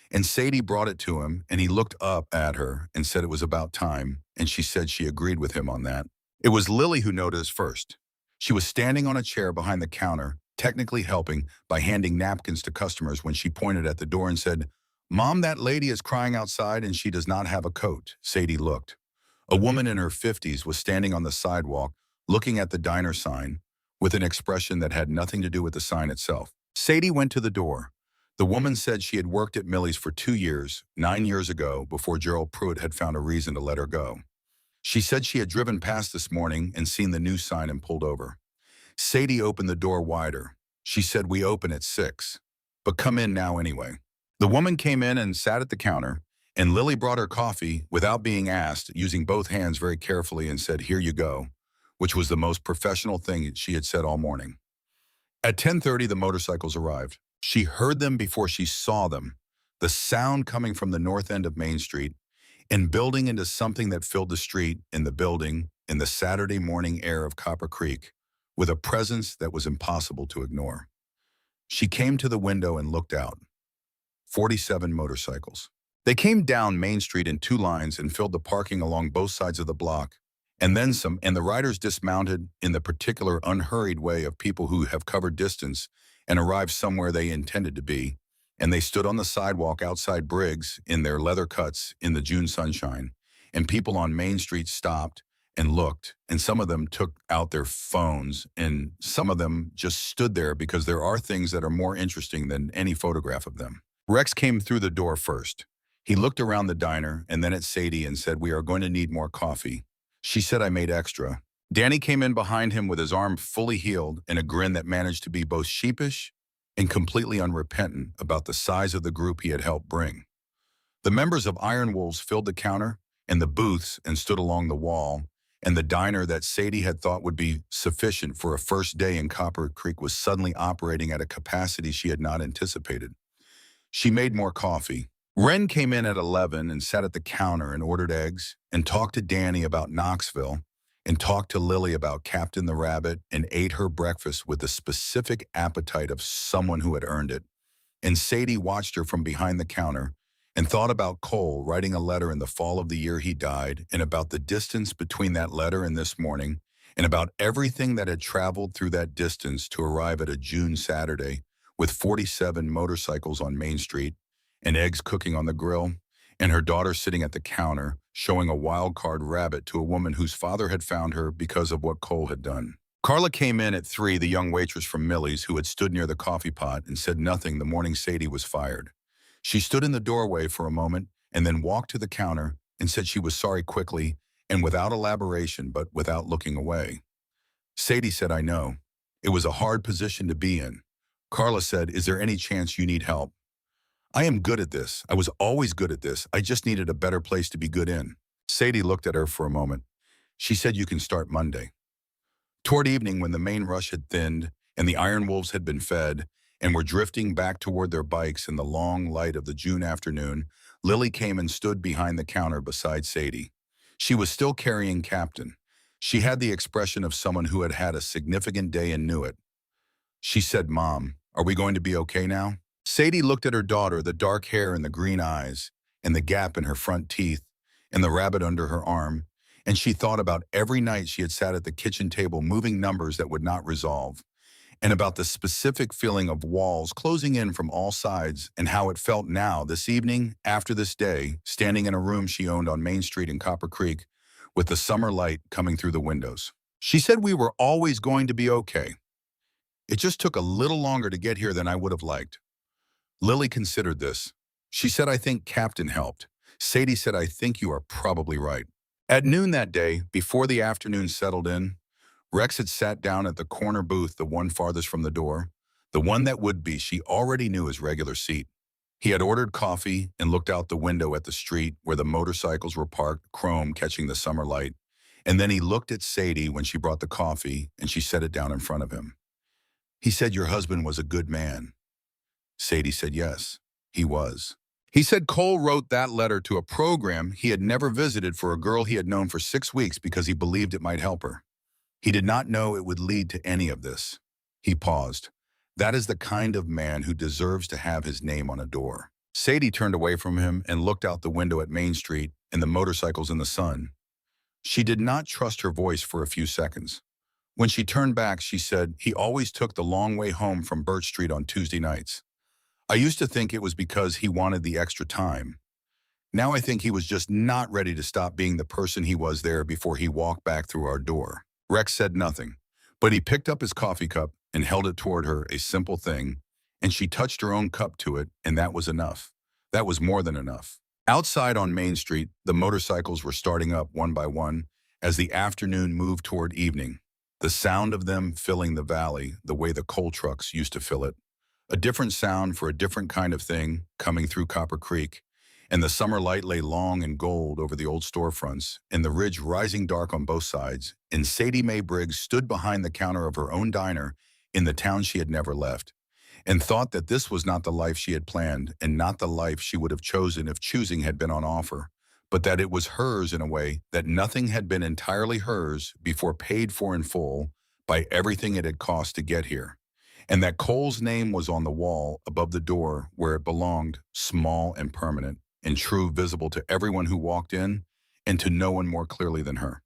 and Sadie brought it to him, and he looked up at her and said it was about time, and she said she agreed with him on that. It was Lily who noticed first. She was standing on a chair behind the counter, technically helping by handing napkins to customers when she pointed at the door and said, "Mom, that lady is crying outside and she does not have a coat." Sadie looked. A woman in her 50s was standing on the sidewalk, looking at the diner sign, with an expression that had nothing to do with the sign itself. Sadie went to the door. The woman said she had worked at Millie's for 2 years, 9 years ago, before Gerald Pruitt had found a reason to let her go. She said she had driven past this morning and seen the new sign and pulled over. Sadie opened the door wider. She said, "We open at 6, but come in now anyway." The woman came in and sat at the counter, and Lily brought her coffee without being asked, using both hands very carefully, and said, "Here you go," which was the most professional thing she had said all morning. At 10:30, the motorcycles arrived. She heard them before she saw them, the sound coming from the north end of Main Street and building into something that filled the street in the building in the Saturday morning air of Copper Creek, with a presence that was impossible to ignore. She came to the window and looked out. 47 motorcycles. They came down Main Street in 2 lines and filled the parking along both sides of the block, and then some, and the riders dismounted in the particular unhurried way of people who have covered distance and arrived somewhere they intended to be, and they stood on the sidewalk outside Briggs in their leather cuts in the June sunshine, and people on Main Street stopped and looked, and some of them took out their phones, and some of them just stood there because there are things that are more interesting than any photograph of them. Rex came through the door first. He looked around the diner and then at Sadie and said, "We are going to need more coffee." She said, "I made extra." Danny came in behind him with his arm fully healed and a grin that managed to be both sheepish and completely unrepentant about the size of the group he had helped bring. The members of Iron Wolves filled the counter and the booths and stood along the wall, and the diner that Sadie had thought would be sufficient for a first day in Copper Creek was suddenly operating at a capacity she had not anticipated. She made more coffee. Ren came in at 11 and sat at the counter and ordered eggs and talked to Danny about Knoxville and talked to Lily about Captain the Rabbit and ate her breakfast with the specific appetite of someone who had earned it. And Sadie watched her from behind the counter and thought about Cole writing a letter in the fall of the year he died and about the distance between that letter and this morning and about everything that had traveled through that distance to arrive at a June Saturday with 47 motorcycles on Main Street and eggs cooking on the grill and her daughter sitting at the counter showing a wild card rabbit to a woman whose father had found her because of what Cole had done. Carla came in at 3, the young waitress from Millie's who had stood near the coffee pot and said nothing the morning Sadie was fired. She stood in the doorway for a moment and then walked to the counter and said she was sorry quickly and without elaboration but without looking away. Sadie said, "I know. It was a hard position to be in." Carla said, "Is there any chance you need help?" "I am good at this. I was always good at this. I just needed a better place to be good in." Sadie looked at her for a moment. She said, "You can start Monday." Toward evening, when the main rush had thinned and the Iron Wolves had been fed and were drifting back toward their bikes in the long light of the June afternoon, Lily came and stood behind the counter beside Sadie. She was still carrying Captain. She had the expression of someone who had had a significant day and knew it. She said, "Mom, are we going to be okay now?" Sadie looked at her daughter, the dark hair and the green eyes, and the gap in her front teeth, and the rabbit under her arm, and she thought about every night she had sat at the kitchen table moving numbers that would not resolve, and about the specific feeling of walls closing in from all sides and how it felt now, this evening, after this day, standing in a room she owned on Main Street in Copper Creek with the summer light coming through the windows. She said, "We were always going to be okay. It just took a little longer to get here than I would have liked." Lily considered this. She said, "I think Captain helped." Sadie said, "I think you are probably right." At noon that day, before the afternoon settled in, Rex had sat down at the corner booth, the one farthest from the door, the one that would be, she already knew, his regular seat. He had ordered coffee and looked out the window at the street where the motorcycles were parked, chrome catching the summer light. And then he looked at Sadie when she brought the coffee and she set it down in front of him. He said, "Your husband was a good man." Sadie said, "Yes, he was." He said Cole wrote that letter to a program he had never visited for a girl he had known for 6 weeks because he believed it might help her. He did not know it would lead to any of this. He paused. That is the kind of man who deserves to have his name on a door. Sadie turned away from him and looked out the window at Main Street and the motorcycles in the sun. She did not trust her voice for a few seconds. When she turned back, she said, "He always took the long way home from Birch Street on Tuesday nights. I used to think it was because he wanted the extra time. Now I think he was just not ready to stop being the person he was there before he walked back through our door." Rex said nothing, but he picked up his coffee cup and held it toward her, a simple thing, and she touched her own cup to it, and that was enough. That was more than enough. Outside on Main Street, the motorcycles were starting up one by one as the afternoon moved toward evening, the sound of them filling the valley the way the coal trucks used to fill it. A different sound for a different kind of thing coming through Copper Creek, and the summer light lay long and gold over the old storefronts, and the ridge rising dark on both sides, and Sadie Mae Briggs stood behind the counter of her own diner in the town she had never left, and thought that this was not the life she had planned and not the life she would have chosen if choosing had been on offer, but that it was hers in a way that nothing had been entirely hers before paid for in full by everything it had cost to get here, and that Cole's name was on the wall above the door where it belonged, small and permanent, and true, visible to everyone who walked in, and to no one more clearly than her.